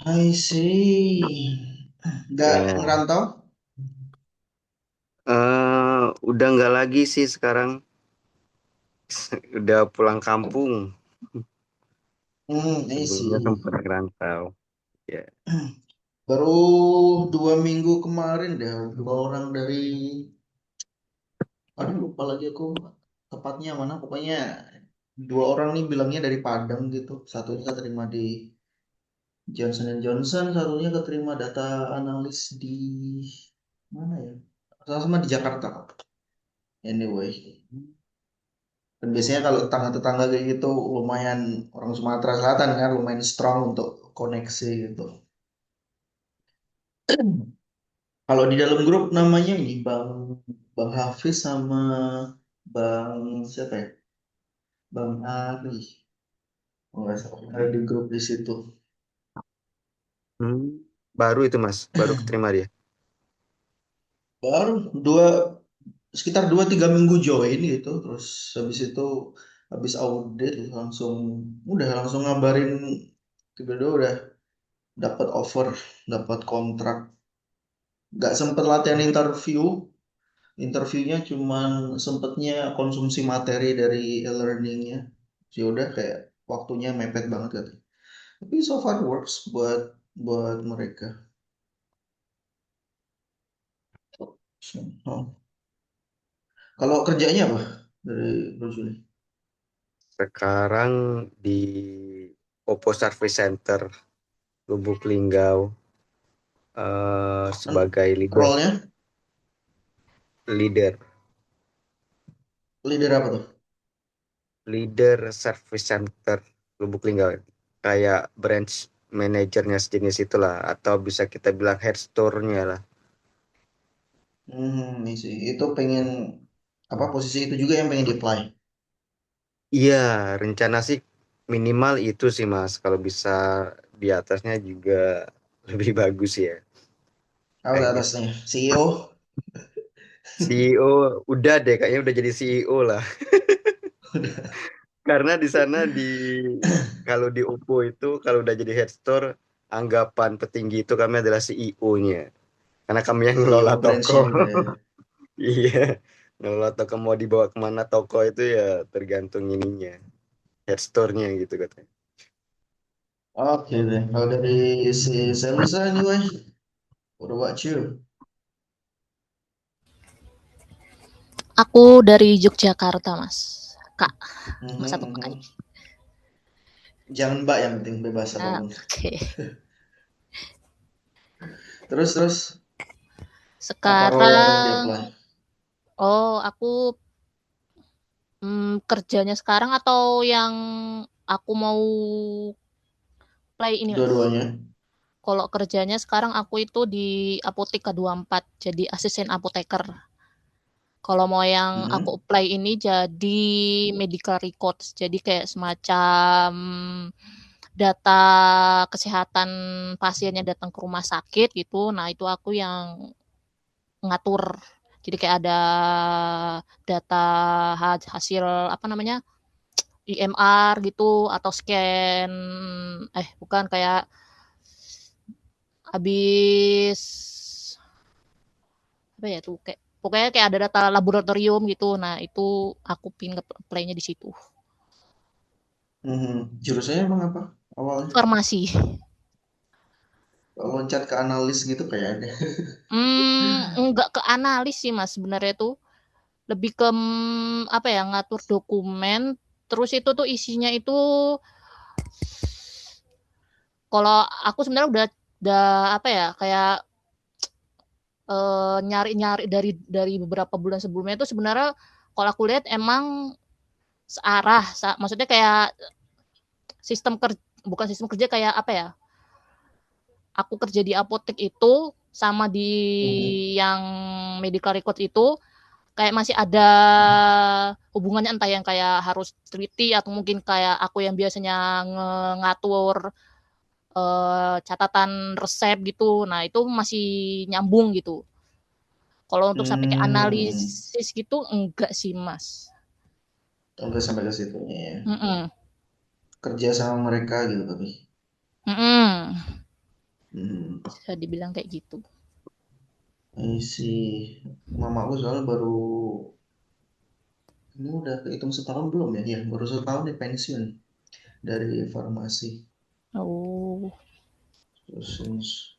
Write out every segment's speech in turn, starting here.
I see. Nggak Ya, ngerantau? udah nggak lagi sih sekarang. Udah pulang kampung. I Sebelumnya see. sempat ngerantau. Ya. Baru 2 minggu kemarin deh, dua orang dari, aduh lupa lagi aku tepatnya mana. Pokoknya dua orang nih bilangnya dari Padang gitu. Satunya keterima di Johnson satunya keterima data analis di mana ya? Sama-sama di Jakarta. Anyway. Dan biasanya kalau tetangga-tetangga kayak gitu lumayan orang Sumatera Selatan kan lumayan strong untuk koneksi gitu. Kalau di dalam grup namanya ini Bang Bang Hafiz sama Bang siapa ya? Bang Ari. Oh, nggak salah. Ada di grup di situ. Hmm, baru itu Mas, baru keterima dia. Baru sekitar 2-3 minggu join gitu. Terus habis itu habis audit langsung ngabarin tiba-tiba udah dapat offer, dapat kontrak. Nggak sempet latihan interview. Interviewnya cuman sempetnya konsumsi materi dari e-learningnya. Ya udah kayak waktunya mepet banget kan. Tapi so far works buat buat mereka. Oh. Kalau kerjanya apa dari Bro Juli? Sekarang di Oppo Service Center Lubuk Linggau, Kan sebagai leader, role-nya leader, leader apa tuh? leader Service Center Lubuk Linggau. Kayak branch manajernya sejenis itulah, atau bisa kita bilang head store-nya lah. Ini sih itu pengen apa posisi itu juga yang pengen di-apply. Iya, rencana sih minimal itu sih Mas. Kalau bisa di atasnya juga lebih bagus ya. Apa Kayak gitu. atasnya? CEO? CEO udah deh, kayaknya udah jadi CEO lah. Karena di sana kalau di Oppo itu kalau udah jadi head store, anggapan petinggi itu kami adalah CEO-nya. Karena kami yang ngelola CEO toko. branch-nya gitu ya. Iya, ngelola toko mau dibawa kemana toko itu ya tergantung ininya, head store-nya gitu katanya. Oke deh. Kalau dari si Selisa anyway, what about you? Aku dari Yogyakarta, Mas. Kak, Mas atau Kak aja. Mhm. Jangan Mbak yang penting bebas Ah, apapun. oke. Terus apa role yang pengen Sekarang, di-apply? aku kerjanya sekarang atau yang aku mau play ini, Mas? Dua-duanya. Kalau kerjanya sekarang aku itu di Apotek K24, jadi asisten apoteker. Kalau mau yang aku Mhm. apply ini jadi medical records, jadi kayak semacam data kesehatan pasien yang datang ke rumah sakit gitu. Nah, itu aku yang ngatur. Jadi kayak ada data hasil apa namanya? IMR gitu atau scan bukan kayak habis apa ya tuh kayak pokoknya kayak ada data laboratorium gitu. Nah, itu aku pin play-nya di situ. Mhm. Jurusannya emang apa awalnya? Farmasi. Kalau loncat ke analis gitu kayak ada. Enggak ke analis sih Mas sebenarnya tuh. Lebih ke apa ya ngatur dokumen. Terus itu tuh isinya itu kalau aku sebenarnya udah apa ya kayak nyari-nyari dari beberapa bulan sebelumnya itu sebenarnya kalau aku lihat emang searah, maksudnya kayak sistem kerja bukan sistem kerja kayak apa ya? Aku kerja di apotek itu sama di Mhm. yang medical record itu kayak masih ada hubungannya entah yang kayak harus teliti atau mungkin kayak aku yang biasanya ngatur catatan resep gitu. Nah, itu masih nyambung gitu. Kalau untuk sampai ke Hmm. analisis gitu enggak sih, Mas. Sampai sampai ke situnya ya. Mm-mm. Kerja sama mereka gitu tapi. Mm-mm. Bisa dibilang kayak gitu. Si mamaku soalnya baru ini udah kehitung setahun belum ya? Ya, baru setahun nih pensiun dari farmasi. Oh, So, since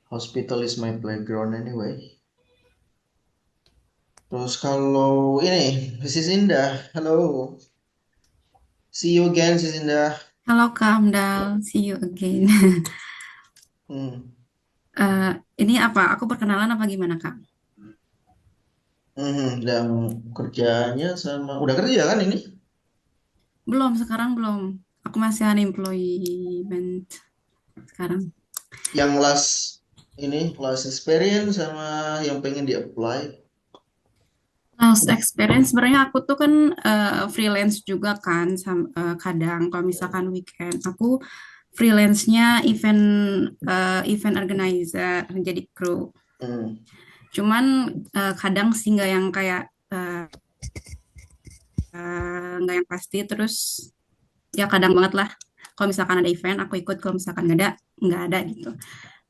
hospital is my playground anyway. Terus kalau ini, Sis Indah, halo. See you again, Sis Indah. Halo Kak Amdal, see you again. Hmm. Eh, ini apa? Aku perkenalan apa gimana Kak? Dan kerjanya sama, udah kerja kan ini? Belum, sekarang belum. Aku masih unemployment sekarang. Yang last experience sama yang pengen di-apply. Last experience sebenarnya aku tuh kan freelance juga kan, kadang kalau misalkan weekend aku freelance-nya event organizer, jadi kru. Hmm. Cuman kadang sih nggak yang kayak nggak yang pasti. Terus ya kadang banget lah. Kalau misalkan ada event aku ikut, kalau misalkan nggak ada gitu.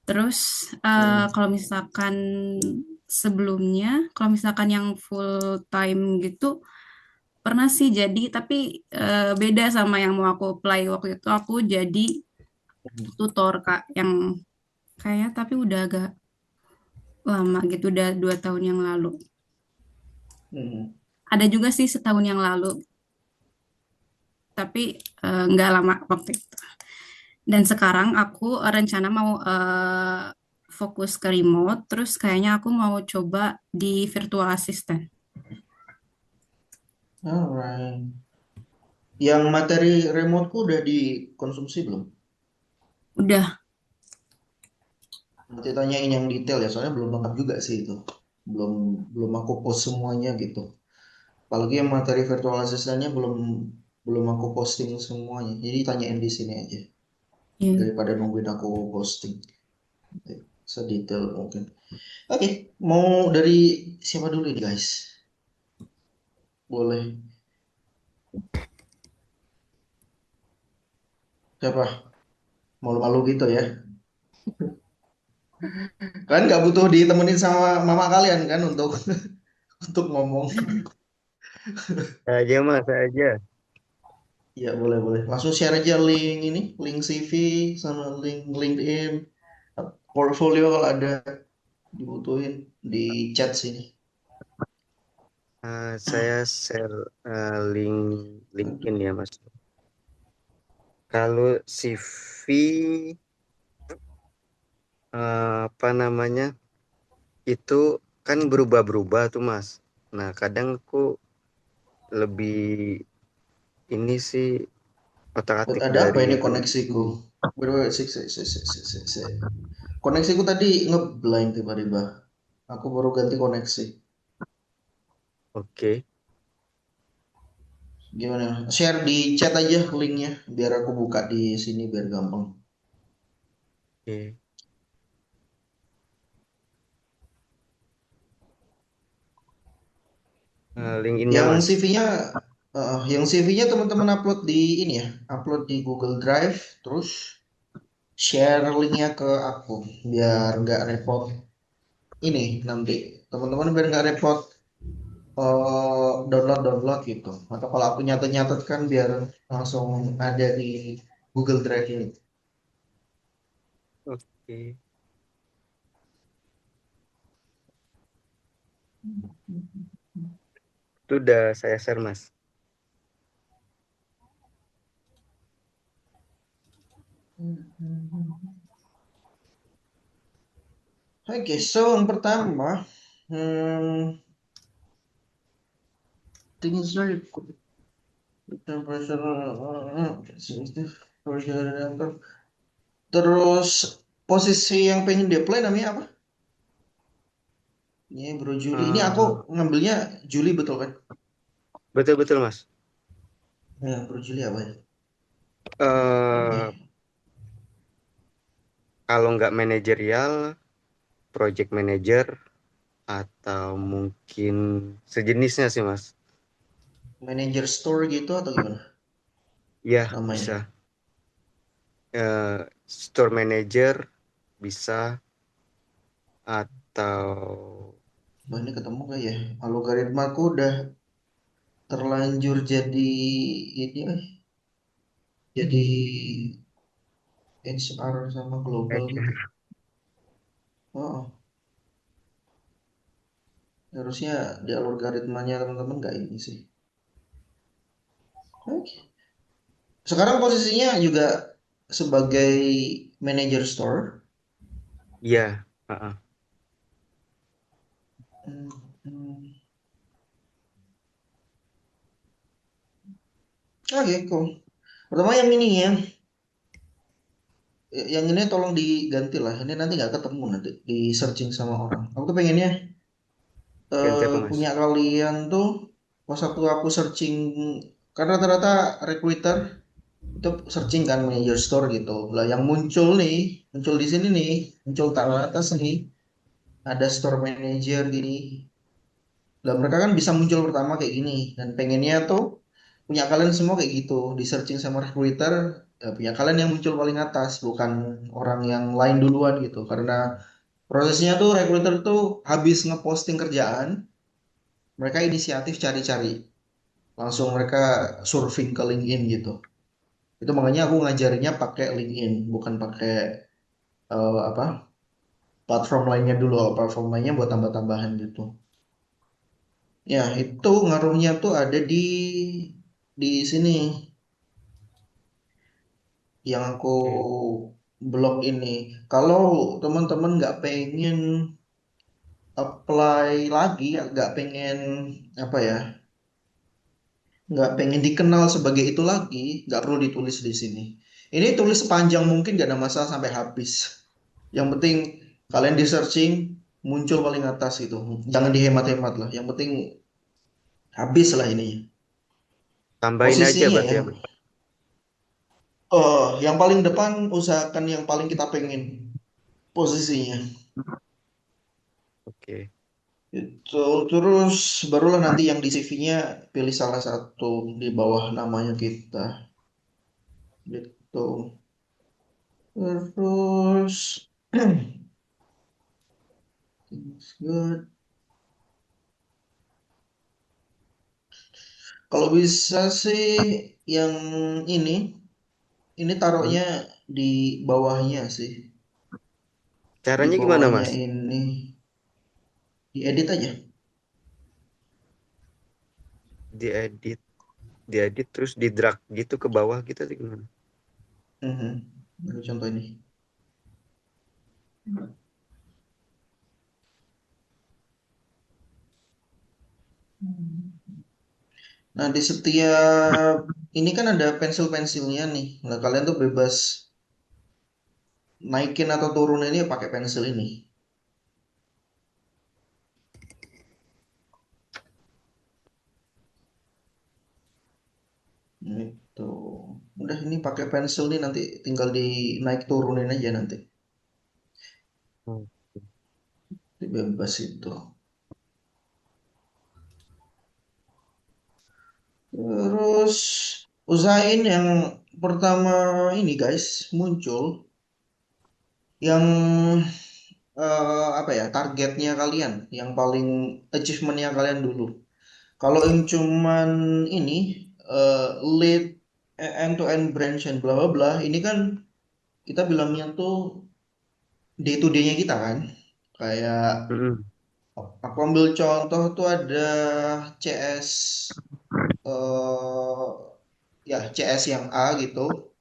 Terus Hmm. kalau misalkan sebelumnya, kalau misalkan yang full time gitu pernah sih jadi, tapi beda sama yang mau aku apply waktu itu. Aku jadi tutor Kak, yang kayak tapi udah agak lama gitu, udah 2 tahun yang lalu. Hmm. Ada juga sih setahun yang lalu, tapi nggak lama waktu itu. Dan sekarang aku rencana mau fokus ke remote, terus kayaknya aku mau coba di virtual assistant. Alright. Yang materi remote udah dikonsumsi belum? Udah. Nanti tanyain yang detail ya, soalnya belum lengkap juga sih itu. Belum belum aku post semuanya gitu. Apalagi yang materi virtual assistant-nya belum belum aku posting semuanya. Jadi tanyain di sini aja Iya. daripada nungguin aku posting. Sedetail mungkin. Oke, mau dari siapa dulu nih guys? Boleh. Siapa? Malu-malu gitu ya. Kan nggak butuh ditemenin sama mama kalian kan untuk untuk ngomong. Saya aja mas, saya aja. Ya boleh boleh. Langsung share aja link ini, link CV sama link LinkedIn, portfolio kalau ada dibutuhin di chat sini. Saya share link LinkedIn ya mas. Kalau CV apa namanya itu kan berubah-berubah tuh mas. Nah kadang aku lebih ini sih otak-atik Ada apa dari ini dulu. koneksiku? Wait, sik. Koneksiku tadi ngeblank tiba-tiba. Aku baru ganti koneksi. Oke, Gimana? Share di chat aja linknya biar aku buka di sini biar gampang. oke. LinkedIn-nya Yang mas. CV-nya yang CV-nya teman-teman upload di ini ya, upload di Google Drive, terus share linknya ke aku biar nggak repot ini nanti teman-teman biar nggak repot download gitu. Atau kalau aku nyatet-nyatet kan biar langsung ada di Google Drive ini. Oke. Itu udah saya share mas. Oke, so yang pertama, hmm, tinggi sekali temperature, terus posisi yang pengen di apply namanya apa? Ini Bro Juli. Ini aku Eh, ngambilnya Juli betul kan? betul-betul mas. Ya, Bro Juli apa ya? eh Oke. Kalau nggak manajerial, project manager, atau mungkin sejenisnya sih mas. Manager store gitu atau gimana Ya namanya? bisa. Store manager bisa, atau Wah, ini ketemu gak ya? Algoritmaku udah terlanjur jadi ini, jadi HR sama global gitu. HR. Oh, harusnya di algoritmanya teman-teman nggak ini sih. Oke. Sekarang posisinya juga sebagai manager store. Iya, heeh. Hmm, hmm. Oke, cool. Pertama yang ini ya, yang ini tolong diganti lah. Ini nanti nggak ketemu nanti di searching sama orang. Aku tuh pengennya Ganti apa, Mas? punya kalian tuh pas waktu aku searching, karena rata-rata recruiter itu searching kan manager store gitu. Lah yang muncul nih, muncul di sini nih, muncul taruh atas nih, ada store manager gini. Lah mereka kan bisa muncul pertama kayak gini dan pengennya tuh punya kalian semua kayak gitu di searching sama recruiter, ya punya kalian yang muncul paling atas bukan orang yang lain duluan gitu karena prosesnya tuh recruiter tuh habis ngeposting kerjaan mereka inisiatif cari-cari langsung mereka surfing ke LinkedIn gitu. Itu makanya aku ngajarinya pakai LinkedIn bukan pakai apa platform lainnya dulu. Platform lainnya buat tambah-tambahan gitu. Ya itu ngaruhnya tuh ada di sini yang aku Oke. blog ini. Kalau teman-teman nggak pengen apply lagi, nggak pengen apa ya, nggak pengen dikenal sebagai itu lagi, nggak perlu ditulis di sini. Ini tulis sepanjang mungkin gak ada masalah sampai habis. Yang penting kalian di searching muncul paling atas gitu. Jangan dihemat-hemat lah. Yang penting habis lah ini. Tambahin aja Posisinya berarti ya. ya, Mas. Yang paling depan usahakan yang paling kita pengen posisinya. Oke. Itu terus barulah nanti yang di CV-nya pilih salah satu di bawah namanya kita. Gitu. Terus things good. Kalau bisa sih yang ini ini Hmm. taruhnya di bawahnya sih. Di Caranya gimana, bawahnya Mas? ini diedit aja. Diedit, diedit terus di drag gitu ke bawah gitu atau gimana? Mhm. Baru contoh ini. Nah, di setiap ini kan ada pensil-pensilnya nih. Nah, kalian tuh bebas naikin atau turunin ini pakai pensil ini. Itu. Udah ini pakai pensil nih nanti tinggal di naik turunin aja nanti. Hmm. Bebas itu. Terus usahain yang pertama ini guys muncul yang apa ya targetnya kalian, yang paling achievementnya kalian dulu. Kalau yang cuman ini lead end to end branch and bla bla bla, ini kan kita bilangnya tuh day to day-nya kita kan. Kayak Mm-mm. aku ambil contoh tuh ada CS eh ya CS yang A gitu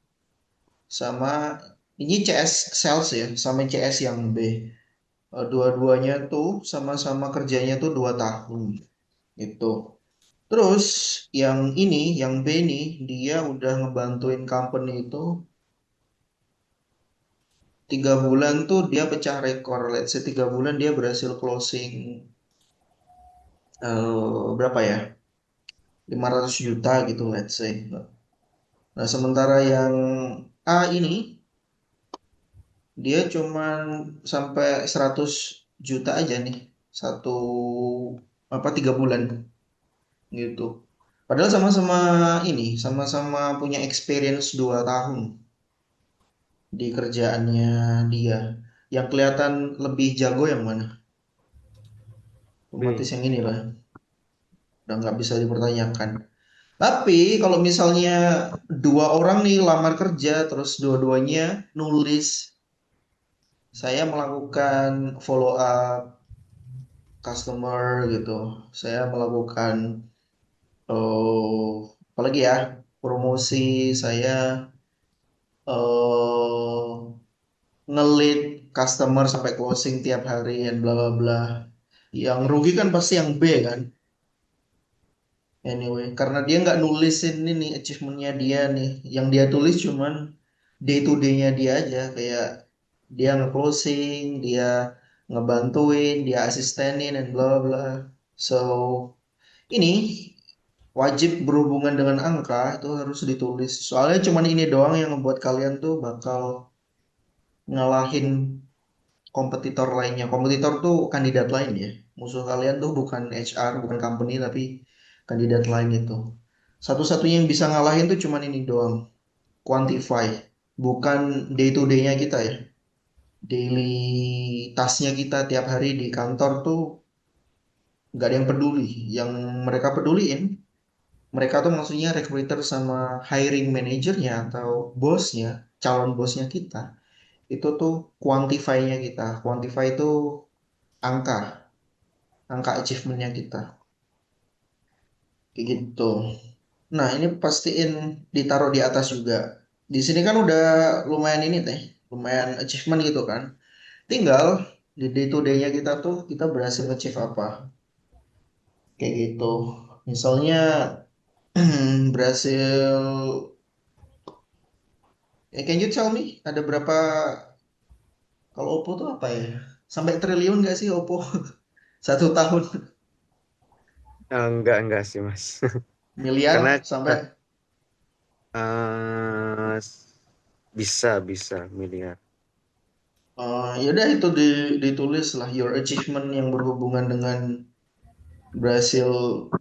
sama ini CS sales ya sama CS yang B. Dua-duanya tuh sama-sama kerjanya tuh 2 tahun gitu. Terus yang ini, yang B nih, dia udah ngebantuin company itu 3 bulan tuh dia pecah rekor. Let's say 3 bulan dia berhasil closing berapa ya? 500 juta gitu let's say. Nah sementara yang A ini dia cuman sampai 100 juta aja nih satu apa 3 bulan gitu. Padahal sama-sama ini, sama-sama punya experience 2 tahun di kerjaannya dia. Yang kelihatan lebih jago yang mana? Otomatis Wih, yang ini lah, udah nggak bisa dipertanyakan. Tapi kalau misalnya dua orang nih lamar kerja, terus dua-duanya nulis, saya melakukan follow up customer gitu, saya melakukan apalagi ya, promosi, saya eh nge-lead customer sampai closing tiap hari dan bla bla bla. Yang rugi kan pasti yang B kan. Anyway, karena dia nggak nulisin ini achievementnya dia nih. Yang dia tulis cuman day to day-nya dia aja. Kayak dia nge-closing, dia ngebantuin, dia asistenin, dan bla bla bla. So, ini wajib berhubungan dengan angka itu harus ditulis. Soalnya cuman ini doang yang membuat kalian tuh bakal ngalahin kompetitor lainnya. Kompetitor tuh kandidat lain ya. Musuh kalian tuh bukan HR, bukan company, tapi kandidat lain itu. Satu-satunya yang bisa ngalahin tuh cuman ini doang. Quantify. Bukan day to day-nya kita ya. Daily task-nya kita tiap hari di kantor tuh nggak ada yang peduli. Yang mereka peduliin, mereka tuh maksudnya recruiter sama hiring manajernya atau bosnya, calon bosnya kita. Itu tuh quantify-nya kita. Quantify itu angka. Angka achievementnya kita kayak gitu. Nah ini pastiin ditaruh di atas juga. Di sini kan udah lumayan ini teh, lumayan achievement gitu kan. Tinggal di day to day-nya kita tuh kita berhasil achieve apa kayak gitu. Misalnya berhasil, can you tell me ada berapa, kalau Oppo tuh apa ya? Sampai triliun gak sih Oppo 1 tahun? enggak sih Mas. Karena Miliar sampai. eh, bisa miliar. Yaudah itu ditulis lah your achievement yang berhubungan dengan berhasil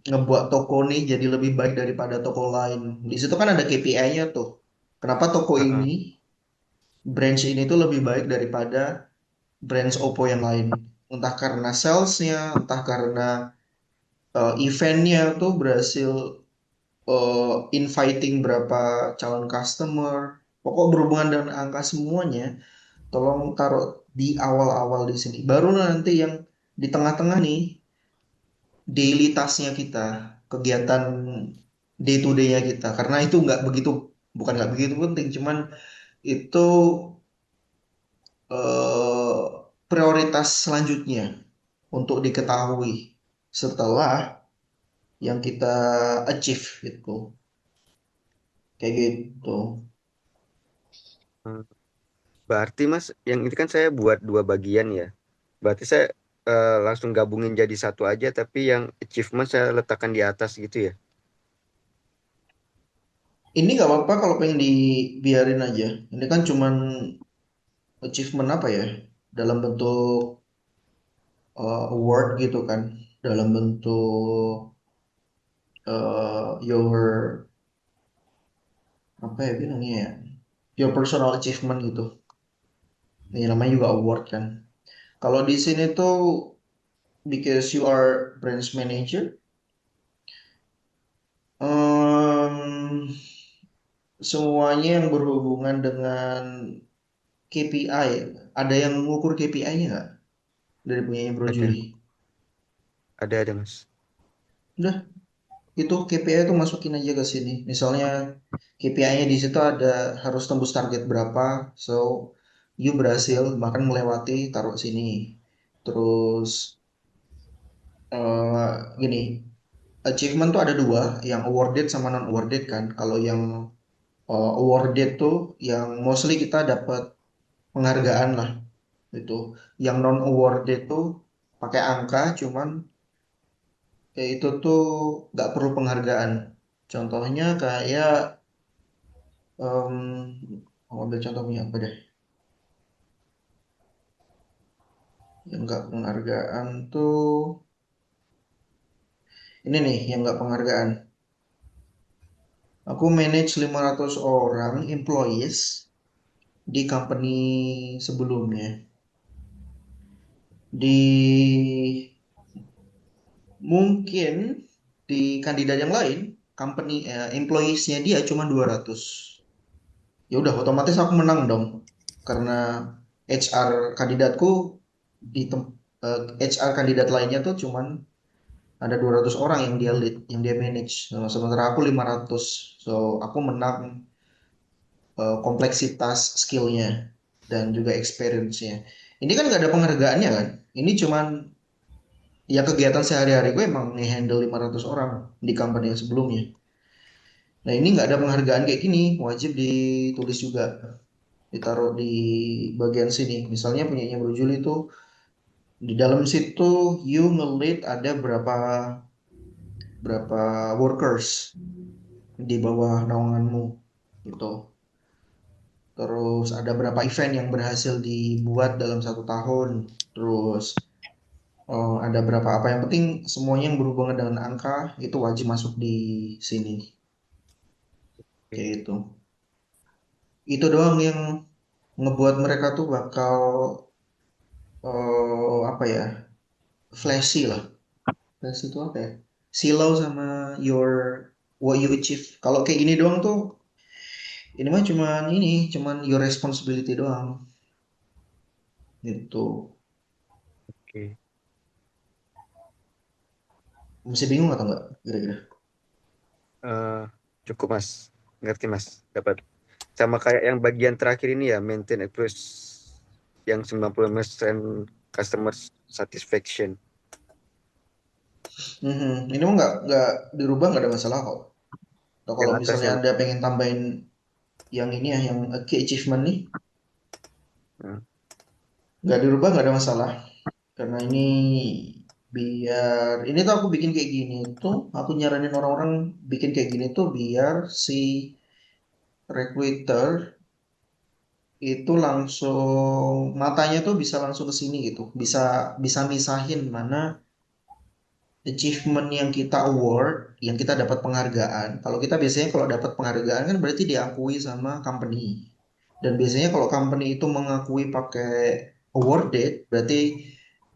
ngebuat toko nih jadi lebih baik daripada toko lain. Di situ kan ada KPI-nya tuh. Kenapa toko Heeh. ini, branch ini tuh lebih baik daripada branch Oppo yang lain. Entah karena salesnya, entah karena eventnya tuh berhasil inviting berapa calon customer. Pokok berhubungan dengan angka semuanya. Tolong taruh di awal-awal di sini. Baru nanti yang di tengah-tengah nih, daily task-nya kita, kegiatan day to day-nya kita. Karena itu nggak begitu, bukan nggak begitu penting, cuman itu eh, prioritas selanjutnya untuk diketahui setelah yang kita achieve gitu. Kayak gitu. Hmm. Berarti Mas, yang ini kan saya buat dua bagian ya. Berarti saya langsung gabungin jadi satu aja, tapi yang achievement saya letakkan di atas gitu ya. Ini nggak apa-apa kalau pengen dibiarin aja. Ini kan cuman achievement apa ya? Dalam bentuk award gitu kan. Dalam bentuk your apa ya bilangnya ya? Your personal achievement gitu. Ini namanya juga award kan. Kalau di sini tuh because you are branch manager, em, semuanya yang berhubungan dengan KPI, ada yang mengukur KPI-nya nggak dari punyanya Bro Ada, Juli? ada Mas. Udah, itu KPI itu masukin aja ke sini. Misalnya KPI-nya di situ ada harus tembus target berapa, so you berhasil bahkan melewati taruh sini. Terus gini, achievement tuh ada dua, yang awarded sama non awarded kan. Kalau yang awarded tuh yang mostly kita dapat penghargaan lah itu. Yang non awarded tuh pakai angka, cuman itu tuh nggak perlu penghargaan. Contohnya kayak mau ambil contohnya apa deh? Yang nggak penghargaan tuh ini nih yang nggak penghargaan. Aku manage 500 orang employees di company sebelumnya. Di mungkin di kandidat yang lain, company employees-nya dia cuma 200. Ya udah otomatis aku menang dong. Karena HR kandidatku di HR kandidat lainnya tuh cuman ada 200 orang yang dia lead, yang dia manage. Nah, sementara aku 500. So, aku menang kompleksitas skillnya dan juga experience-nya. Ini kan nggak ada penghargaannya kan? Ini cuman ya kegiatan sehari-hari gue emang nge-handle 500 orang di company yang sebelumnya. Nah ini nggak ada penghargaan kayak gini, wajib ditulis juga, ditaruh di bagian sini. Misalnya punyanya Bro Juli itu di dalam situ you nge-lead ada berapa berapa workers di bawah naunganmu gitu. Terus ada berapa event yang berhasil dibuat dalam 1 tahun. Terus ada berapa apa yang penting semuanya yang berhubungan dengan angka itu wajib masuk di sini. Kayak itu. Itu doang yang ngebuat mereka tuh bakal apa ya? Flashy lah. Flashy itu apa ya? Silau sama your what you achieve. Kalau kayak gini doang tuh ini mah cuman your responsibility doang. Gitu. Oke. Masih bingung atau enggak kira-kira? Eh, cukup Mas, ngerti Mas, dapat. Sama kayak yang bagian terakhir ini ya, maintain plus yang 90% customer satisfaction. Ini mah nggak dirubah nggak ada masalah kok. Atau Yang kalau misalnya atasnya. Anda pengen tambahin yang ini ya, yang key achievement nih, Nah, nggak dirubah nggak ada masalah. Karena ini biar ini tuh aku bikin kayak gini tuh, aku nyaranin orang-orang bikin kayak gini tuh biar si recruiter itu langsung matanya tuh bisa langsung ke sini gitu, bisa bisa misahin mana achievement yang kita award, yang kita dapat penghargaan. Kalau kita biasanya kalau dapat penghargaan kan berarti diakui sama company. Dan biasanya kalau company itu mengakui pakai awarded, berarti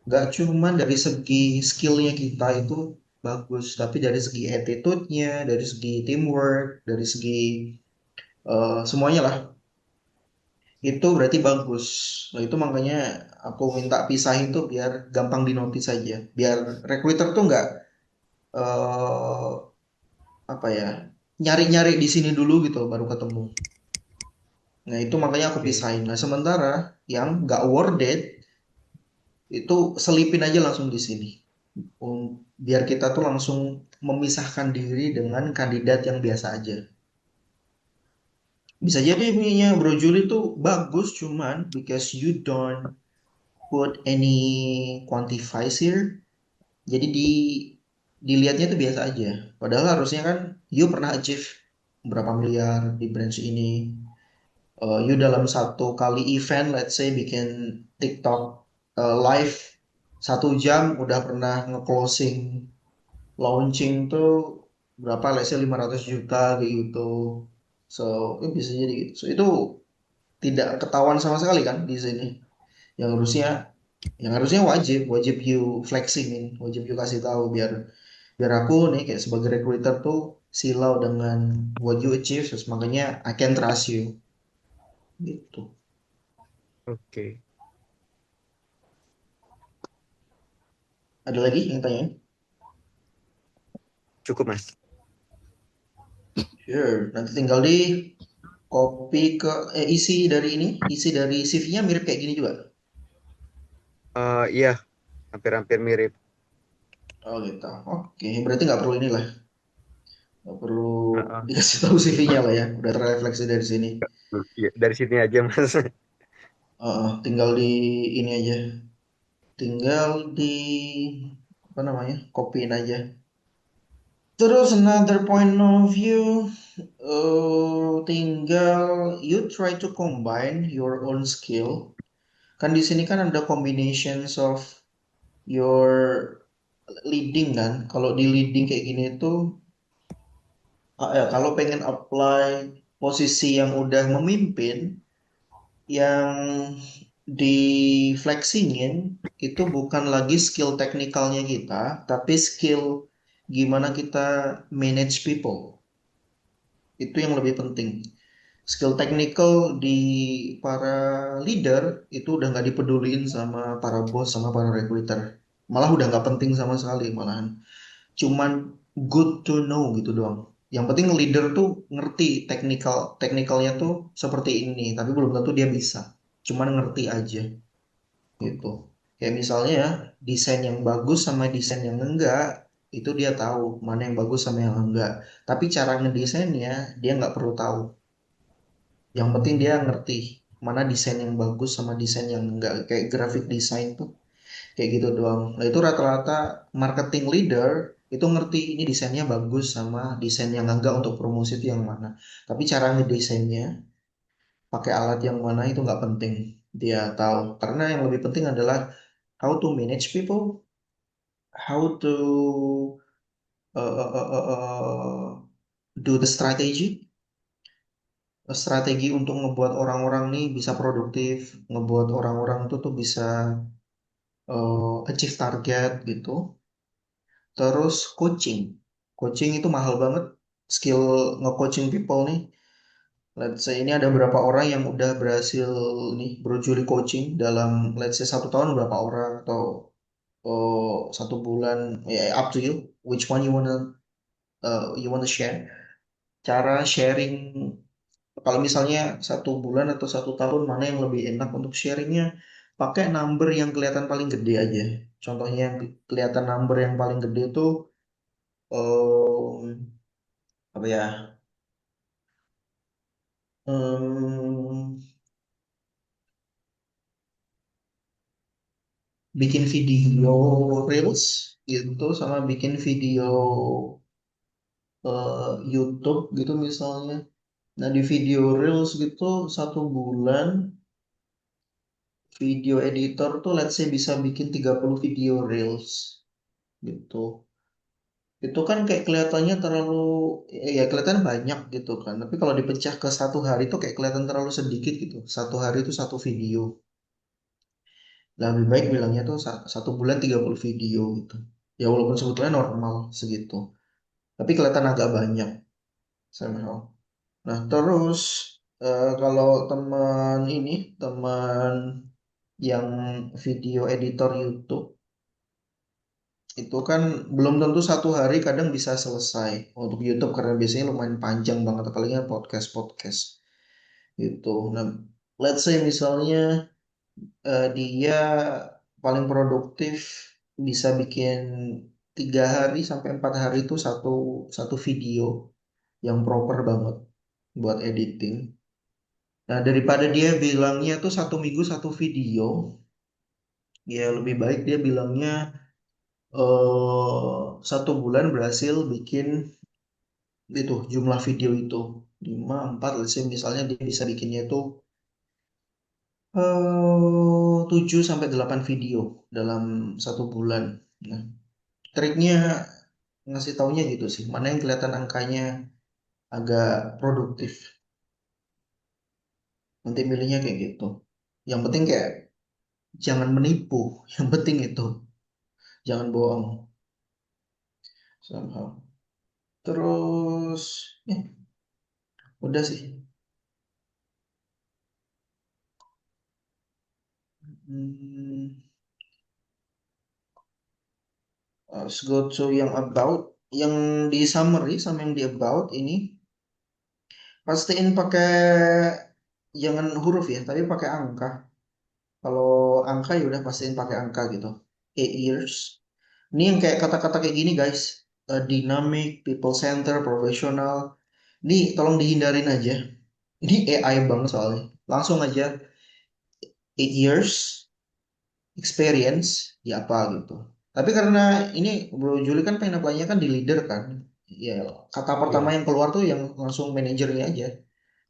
nggak cuma dari segi skillnya kita itu bagus, tapi dari segi attitude-nya, dari segi teamwork, dari segi semuanya lah. Itu berarti bagus. Nah itu makanya aku minta pisahin tuh biar gampang dinotis aja. Biar recruiter tuh nggak eh, apa ya nyari-nyari di sini dulu gitu baru ketemu. Nah itu makanya aku oke. pisahin. Nah sementara yang nggak awarded itu selipin aja langsung di sini. Biar kita tuh langsung memisahkan diri dengan kandidat yang biasa aja. Bisa jadi punyanya Bro Juli tuh bagus cuman because you don't put any quantifies here. Jadi dilihatnya tuh biasa aja. Padahal harusnya kan you pernah achieve berapa miliar di branch ini. You dalam 1 kali event, let's say bikin TikTok live 1 jam udah pernah nge-closing launching tuh berapa, let's say 500 juta kayak gitu. So, bisa jadi gitu. So, itu tidak ketahuan sama sekali kan di sini. Yang harusnya yang harusnya wajib wajib you flexingin, wajib you kasih tahu biar biar aku nih kayak sebagai recruiter tuh silau dengan what you achieve, terus makanya I can trust you gitu. Oke. Ada lagi yang tanya? Cukup Mas. Sure, nanti tinggal di copy ke isi dari CV-nya mirip kayak gini juga. Iya, hampir-hampir mirip. Oh gitu. Oke, berarti nggak perlu inilah, nggak perlu Heeh. dikasih tahu CV-nya lah ya, udah terrefleksi dari sini. Iya, dari sini aja Mas. Tinggal di ini aja, tinggal di apa namanya, copyin aja. Terus another point of view, tinggal you try to combine your own skill. Kan di sini kan ada combinations of your leading kan. Kalau di leading kayak gini tuh, ya, kalau pengen apply posisi yang udah memimpin, yang di flexingin itu bukan lagi skill teknikalnya kita, tapi skill gimana kita manage people. Itu yang lebih penting. Skill technical di para leader itu udah nggak dipeduliin sama para bos sama para recruiter. Malah udah nggak penting sama sekali malahan. Cuman good to know gitu doang. Yang penting leader tuh ngerti teknikalnya tuh seperti ini, tapi belum tentu dia bisa. Cuman ngerti aja gitu. Kayak misalnya ya, desain yang bagus sama desain yang enggak, itu dia tahu mana yang bagus sama yang enggak. Tapi cara ngedesainnya dia nggak perlu tahu. Yang penting dia ngerti mana desain yang bagus sama desain yang enggak. Kayak graphic design tuh kayak gitu doang. Nah itu rata-rata marketing leader itu ngerti ini desainnya bagus sama desain yang enggak untuk promosi itu yang mana. Tapi cara ngedesainnya pakai alat yang mana itu nggak penting. Dia tahu. Karena yang lebih penting adalah how to manage people, how to do the strategy, strategi untuk ngebuat orang-orang nih bisa produktif, ngebuat orang-orang tuh bisa achieve target gitu. Terus coaching, coaching itu mahal banget. Skill nge-coaching people nih. Let's say ini ada berapa orang yang udah berhasil nih berjuli coaching dalam let's say 1 tahun berapa orang atau 1 bulan ya up to you which one you wanna share cara sharing kalau misalnya 1 bulan atau 1 tahun mana yang lebih enak untuk sharingnya pakai number yang kelihatan paling gede aja contohnya yang kelihatan number yang paling gede itu apa ya em, bikin video reels gitu sama bikin video YouTube gitu misalnya. Nah di video reels gitu 1 bulan video editor tuh let's say bisa bikin 30 video reels gitu. Itu kan kayak kelihatannya terlalu ya kelihatan banyak gitu kan. Tapi kalau dipecah ke 1 hari tuh kayak kelihatan terlalu sedikit gitu. 1 hari itu 1 video. Nah, lebih baik bilangnya tuh 1 bulan 30 video gitu. Ya walaupun sebetulnya normal segitu. Tapi kelihatan agak banyak somehow. Nah terus kalau teman yang video editor YouTube itu kan belum tentu 1 hari kadang bisa selesai untuk YouTube karena biasanya lumayan panjang banget apalagi kan podcast gitu. Nah, let's say misalnya dia paling produktif bisa bikin 3 hari sampai 4 hari itu satu satu video yang proper banget buat editing. Nah, daripada dia bilangnya tuh 1 minggu 1 video, ya lebih baik dia bilangnya 1 bulan berhasil bikin itu jumlah video itu 5 4 let's say misalnya dia bisa bikinnya itu 7 sampai 8 video dalam 1 bulan. Nah, triknya ngasih taunya gitu sih, mana yang kelihatan angkanya agak produktif. Nanti milihnya kayak gitu. Yang penting kayak jangan menipu, yang penting itu jangan bohong somehow. Terus ya udah sih. Hmm, let's go to yang about, yang di summary sama yang di about ini pastiin pakai jangan huruf ya, tapi pakai angka. Kalau angka ya udah pastiin pakai angka gitu. 8 years. Ini yang kayak kata-kata kayak gini guys. Dynamic, people center, professional. Ini tolong dihindarin aja. Ini AI banget soalnya. Langsung aja 8 years experience ya apa gitu. Tapi karena ini Bro Juli kan pengen apply-nya kan di leader kan. Ya kata pertama Iya. yang keluar tuh yang langsung manajernya aja.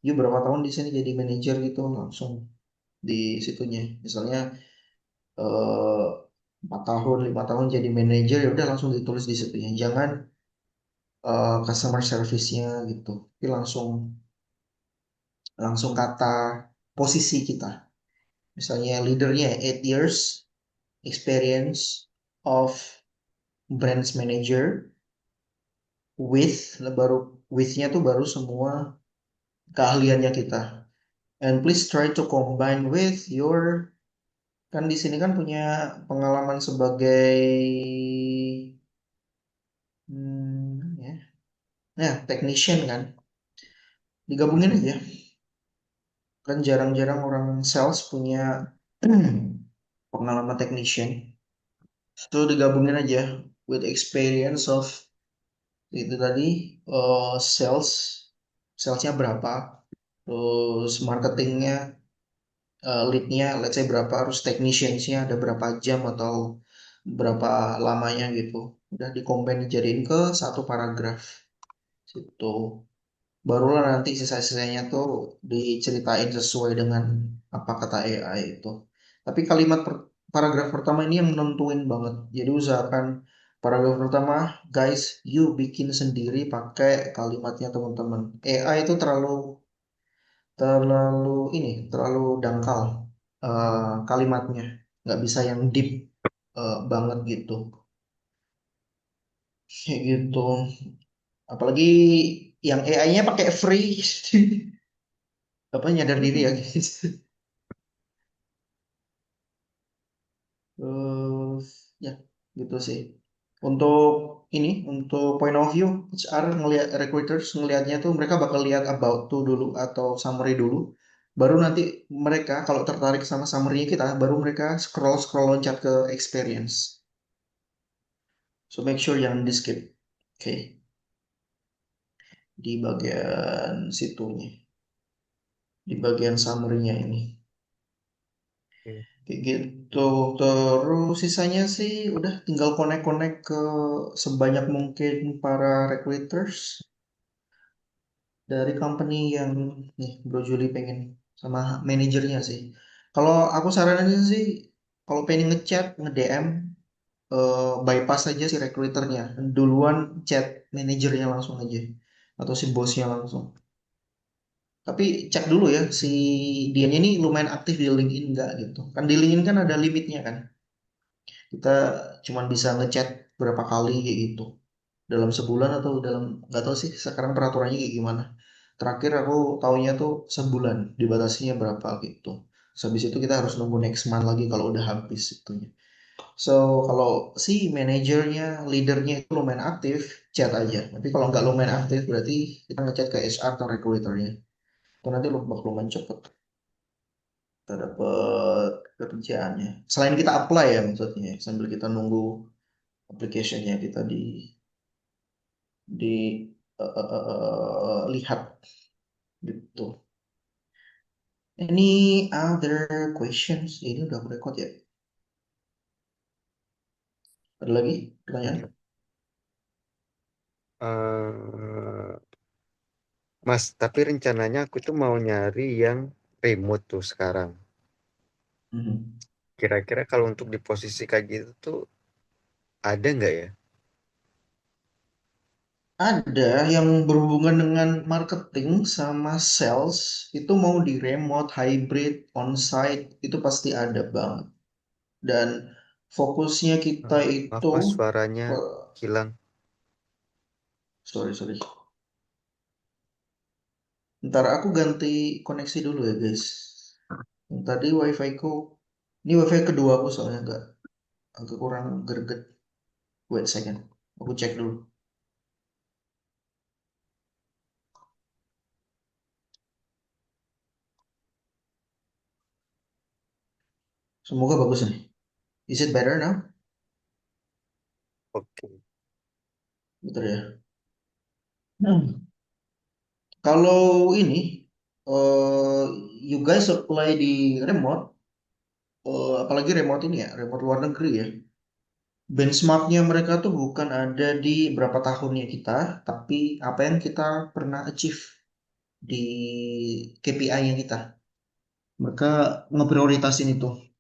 You berapa tahun di sini jadi manajer gitu langsung di situnya. Misalnya eh, 4 tahun, 5 tahun jadi manajer ya udah langsung ditulis di situnya. Jangan customer service-nya gitu. Tapi langsung langsung kata posisi kita. Misalnya leadernya 8 years experience of branch manager with baru with-nya tuh baru semua keahliannya kita. And please try to combine with your kan di sini kan punya pengalaman sebagai ya, technician kan. Digabungin aja. Kan jarang-jarang orang sales punya pengalaman technician. So digabungin aja with experience of itu tadi sales, salesnya berapa, terus marketingnya, leadnya, let's say berapa, harus techniciansnya ada berapa jam atau berapa lamanya gitu. Udah dikombin dijadiin ke satu paragraf. Situ. Barulah nanti sisa-sisanya tuh diceritain sesuai dengan apa kata AI itu. Tapi kalimat paragraf pertama ini yang menentuin banget. Jadi usahakan paragraf pertama, guys, you bikin sendiri pakai kalimatnya teman-teman. AI itu terlalu terlalu terlalu dangkal kalimatnya. Nggak bisa yang deep banget gitu. Kayak gitu. Apalagi yang AI-nya pakai free. Apa nyadar diri ya guys. Terus ya gitu sih. Untuk untuk point of view HR ngelihat recruiters ngelihatnya tuh mereka bakal lihat about to dulu atau summary dulu. Baru nanti mereka kalau tertarik sama summary kita, baru mereka scroll scroll loncat ke experience. So make sure jangan di skip. Oke, di bagian situnya, di bagian summary-nya ini. Oke. Kayak gitu. Terus sisanya sih udah tinggal connect-connect ke sebanyak mungkin para recruiters dari company yang nih Bro Juli pengen sama manajernya sih. Kalau aku saranin sih kalau pengen ngechat, nge-DM, bypass aja si recruiternya. Duluan chat manajernya langsung aja atau si bosnya langsung. Tapi cek dulu ya si dianya ini lumayan aktif di LinkedIn enggak gitu. Kan di LinkedIn kan ada limitnya kan. Kita cuma bisa ngechat berapa kali kayak gitu dalam sebulan atau dalam nggak tahu sih sekarang peraturannya kayak gimana. Terakhir aku taunya tuh sebulan dibatasinya berapa gitu. Terus habis itu kita harus nunggu next month lagi kalau udah habis itunya. So kalau si manajernya, leadernya itu lumayan aktif, chat aja. Tapi kalau nggak lumayan aktif berarti kita ngechat ke HR atau recruiternya. Itu nanti lumayan cepet kita dapet kerjaannya. Selain kita apply ya maksudnya, sambil kita nunggu application-nya kita di lihat gitu. Any other questions? Ini udah record ya? Ada lagi pertanyaan? Eh, Mas, tapi rencananya aku tuh mau nyari yang remote tuh sekarang. Mhm. Kira-kira kalau untuk di posisi kayak gitu tuh ada nggak ya? Ada yang berhubungan dengan marketing sama sales itu mau di remote, hybrid, on-site itu pasti ada banget. Dan fokusnya kita Maaf itu Mas, suaranya eh, hilang. sorry. Ntar aku ganti koneksi dulu ya guys. Yang tadi wifi ku, ini wifi kedua aku soalnya agak kurang greget. Wait a second, aku cek dulu. Semoga bagus nih. Is it better now? Oke. Betul ya. Hmm. Kalau ini, eh you guys apply di remote, apalagi remote ini ya, remote luar negeri ya. Benchmarknya mereka tuh bukan ada di berapa tahunnya kita, tapi apa yang kita pernah achieve di KPI-nya kita. Mereka ngeprioritasin itu.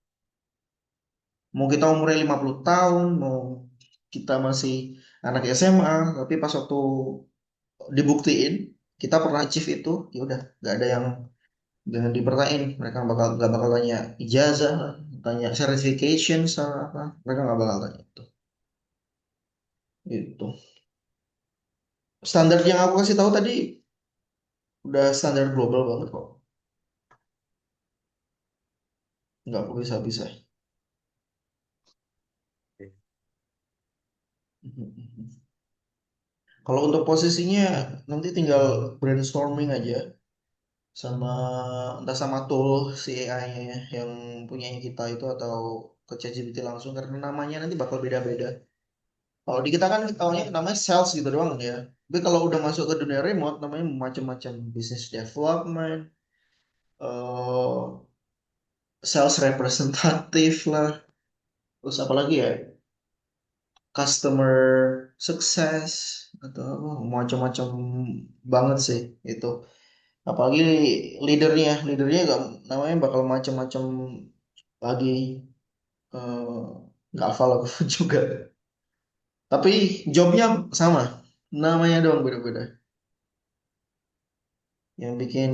Mau kita umurnya 50 tahun, mau kita masih anak SMA, tapi pas waktu dibuktiin kita pernah achieve itu, ya udah nggak ada yang Jangan dipertanyain, mereka nggak bakal tanya ijazah, tanya certification sama apa, mereka nggak bakal tanya itu. Itu standar yang aku kasih tahu tadi udah standar global banget kok, nggak perlu bisa-bisa. Kalau untuk posisinya nanti tinggal brainstorming aja sama entah sama tool si AI-nya ya, yang punyanya kita itu atau ke ChatGPT langsung karena namanya nanti bakal beda-beda. Kalau di kita kan tahunya namanya sales gitu doang ya. Tapi kalau udah masuk ke dunia remote namanya macam-macam business development, eh sales representative lah, terus apa lagi ya? Customer success atau apa, macam-macam banget sih itu. Apalagi leadernya gak, namanya bakal macam-macam lagi. eh, nggak hafal aku juga. Tapi jobnya sama, namanya doang beda-beda. Yang bikin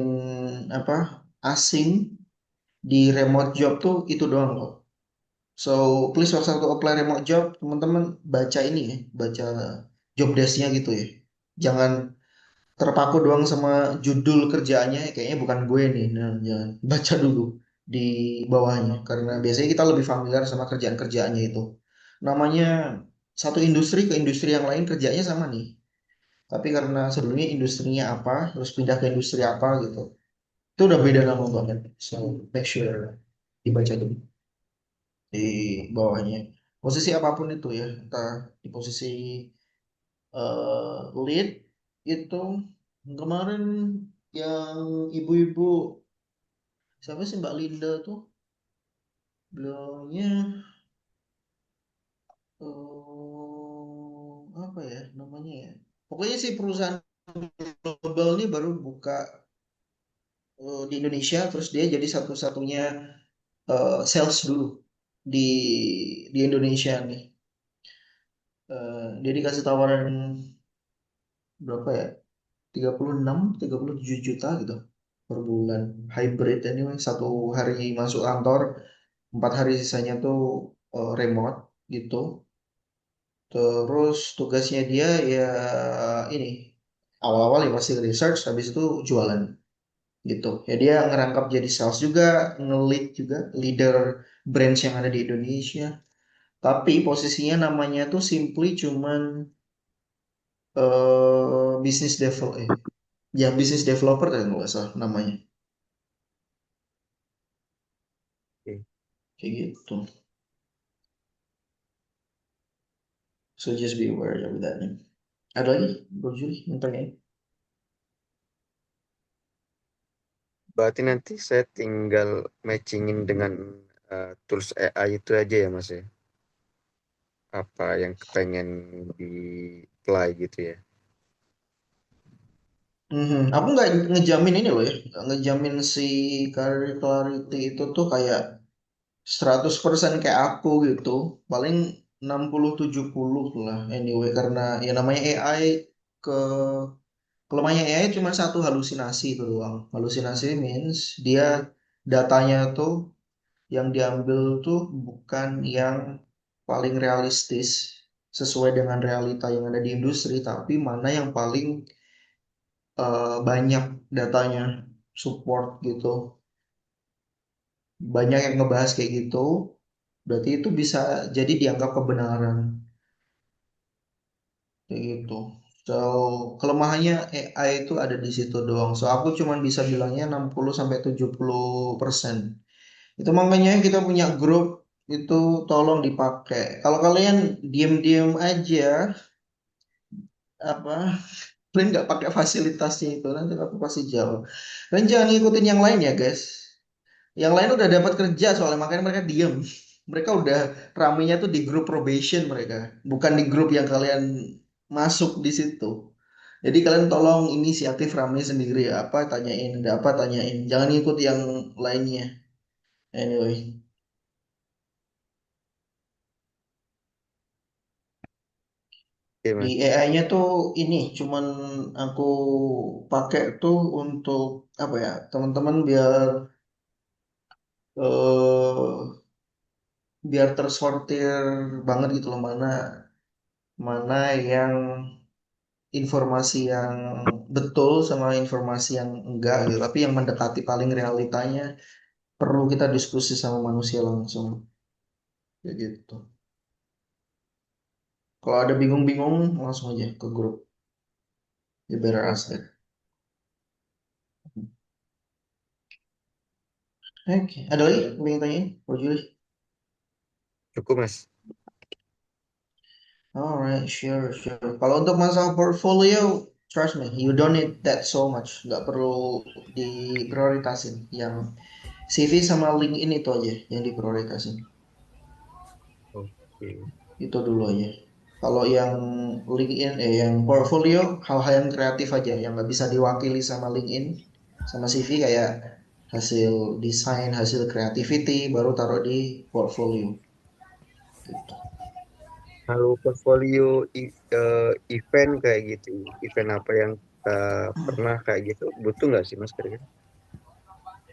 apa asing di remote job tuh itu doang kok. So please waktu apply remote job teman-teman baca ini ya, baca job desk-nya gitu ya. Jangan terpaku doang sama judul kerjaannya, kayaknya bukan gue nih. Nah, jangan baca dulu di bawahnya karena biasanya kita lebih familiar sama kerjaan-kerjaannya itu. Namanya satu industri ke industri yang lain kerjanya sama nih. Tapi karena sebelumnya industrinya apa, terus pindah ke industri apa gitu. Itu udah beda nama banget. So make sure dibaca dulu di bawahnya. Posisi apapun itu ya, entah di posisi lead itu kemarin yang ibu-ibu siapa sih Mbak Linda tuh bilangnya apa ya namanya ya. Pokoknya sih perusahaan global ini baru buka di Indonesia terus dia jadi satu-satunya sales dulu di di Indonesia nih. Dia dikasih tawaran berapa ya? 36, 37 juta gitu per bulan. Hybrid anyway, satu hari masuk kantor, 4 hari sisanya tuh remote gitu. Terus tugasnya dia ya ini awal-awal ya pasti research, habis itu jualan gitu. Ya dia ngerangkap jadi sales juga, nge-lead juga, leader branch yang ada di Indonesia. Tapi posisinya namanya tuh simply cuman business developer, ya business developer kan nggak salah namanya, Oke. kayak gitu. So just be aware of that. Ada lagi, Bro Juli, yang tanyain? Berarti nanti saya tinggal matchingin dengan tools AI itu aja ya Mas ya. Apa yang pengen di apply gitu ya. Mhm. Aku nggak ngejamin ini loh ya, nggak ngejamin si Career Clarity itu tuh kayak 100% kayak aku gitu. Paling 60-70 lah anyway. Karena ya namanya AI, ke kelemahannya AI cuma satu, halusinasi itu doang. Halusinasi means dia datanya tuh yang diambil tuh bukan yang paling realistis sesuai dengan realita yang ada di industri, tapi mana yang paling banyak datanya support gitu. Banyak yang ngebahas kayak gitu, berarti itu bisa jadi dianggap kebenaran kayak gitu. So, kelemahannya AI itu ada di situ doang. So, aku cuman bisa bilangnya 60-70%. Itu makanya kita punya grup itu tolong dipakai. Kalau kalian diem-diem aja apa kalian nggak pakai fasilitasnya itu nanti aku pasti jawab. Dan jangan ngikutin yang lain ya guys. Yang lain udah dapat kerja soalnya makanya mereka diem. Mereka udah ramenya tuh di grup probation mereka, bukan di grup yang kalian masuk di situ. Jadi kalian tolong inisiatif rame sendiri apa tanyain, ada apa tanyain. Jangan ikut yang lainnya. Anyway, Di Mas. AI-nya tuh ini cuman aku pakai tuh untuk apa ya, teman-teman eh biar tersortir banget gitu loh, mana mana yang informasi yang betul sama informasi yang enggak gitu. Tapi yang mendekati paling realitanya perlu kita diskusi sama manusia langsung, ya gitu. Kalau ada bingung-bingung langsung aja ke grup. You better ask Oke, that. Oke, ada lagi yang ingin tanyain? Bro Juli? cukup Mas. Alright, sure, sure. Kalau untuk masalah portfolio, trust me, you don't need that so much. Nggak perlu diprioritasin. Yang CV sama LinkedIn itu aja yang diprioritasin. Oke. Itu dulu aja. Kalau yang LinkedIn, yang portfolio, hal-hal yang kreatif aja, yang nggak bisa diwakili sama LinkedIn, sama CV kayak hasil desain, hasil creativity, baru taruh di portfolio. Gitu. Kalau portfolio event kayak gitu, event apa yang kita pernah kayak gitu, butuh nggak sih Mas kira-kira?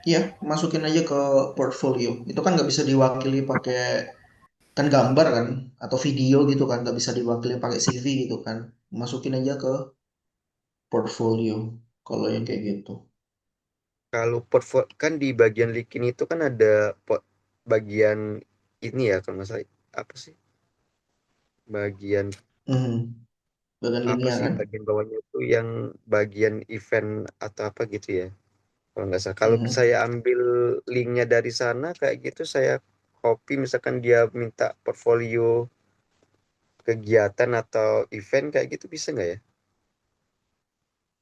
Iya, masukin aja ke portfolio. Itu kan nggak bisa diwakili pakai kan gambar kan atau video gitu kan, nggak bisa diwakili pakai CV gitu kan. Masukin aja ke portfolio kalau yang kayak gitu. Kalau portfolio kan di bagian LinkedIn itu kan ada bagian ini ya kalau nggak salah apa sih? Bagian Hmm, bagian apa linknya sih kan. bagian bawahnya itu yang bagian event atau apa gitu ya? Kalau nggak salah. Kalau Mhm. saya ambil linknya dari sana kayak gitu saya copy misalkan dia minta portfolio kegiatan atau event kayak gitu bisa nggak ya?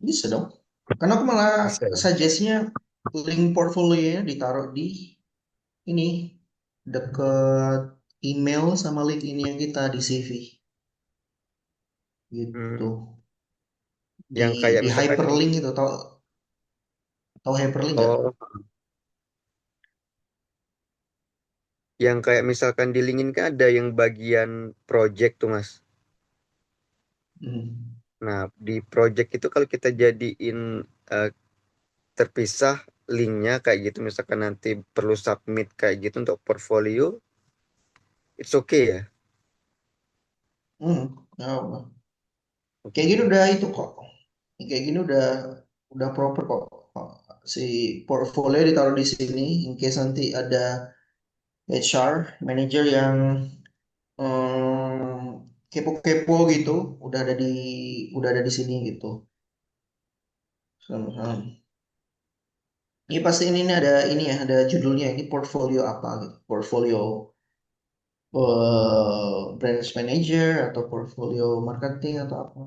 Bisa dong. Karena aku malah Bisa ya? suggest-nya link portfolio ditaruh di ini deket email sama link ini yang kita di CV gitu. Hmm, Di yang kayak di misalkan hyperlink itu, tahu tahu hyperlink nggak? oh yang kayak misalkan di LinkedIn kan ada yang bagian project tuh Mas. Hmm. Nah, di project itu kalau kita jadiin eh, terpisah linknya kayak gitu misalkan nanti perlu submit kayak gitu untuk portfolio, it's okay ya. Hmm. Nggak apa. Kayak gini Oke. udah itu kok. Kayak gini udah proper kok. Si portfolio ditaruh di sini in case nanti ada HR manager yang kepo-kepo gitu, udah ada di sini gitu. Sama. Ini pasti ini ada ini ya, ada judulnya ini portfolio apa gitu. Portfolio branch manager atau portfolio marketing atau apa.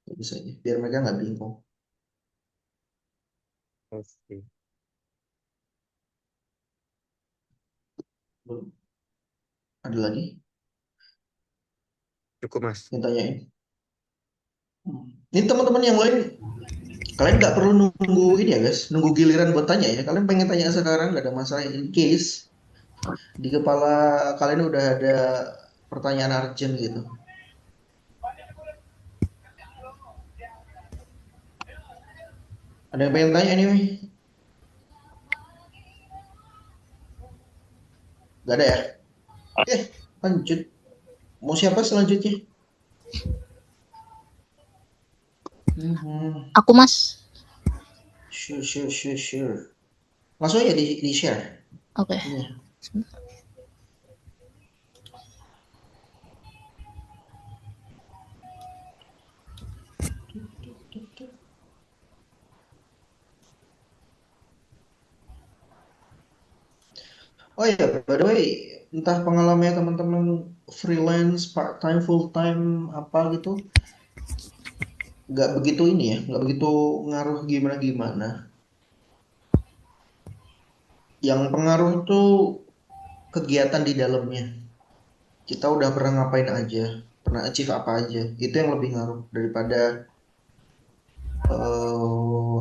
Ya, bisa aja biar mereka nggak bingung. Oke. Ada lagi Cukup Mas. yang tanyain. Ini teman-teman yang lain, kalian nggak perlu nunggu ini ya guys, nunggu giliran buat tanya ya. Kalian pengen tanya sekarang nggak ada masalah. In case di kepala kalian udah ada pertanyaan urgent gitu. Ada yang pengen tanya anyway? Gak ada ya? Oke, lanjut. Mau siapa selanjutnya? Mhm. Aku Mas. Sure, sure, sure, sure. Langsung aja di share. Oke. Iya. Oh iya, by the way, entah pengalamannya teman-teman freelance, part time, full time, apa gitu, nggak begitu ini ya, nggak begitu ngaruh gimana-gimana. Yang pengaruh tuh kegiatan di dalamnya. Kita udah pernah ngapain aja, pernah achieve apa aja. Itu yang lebih ngaruh daripada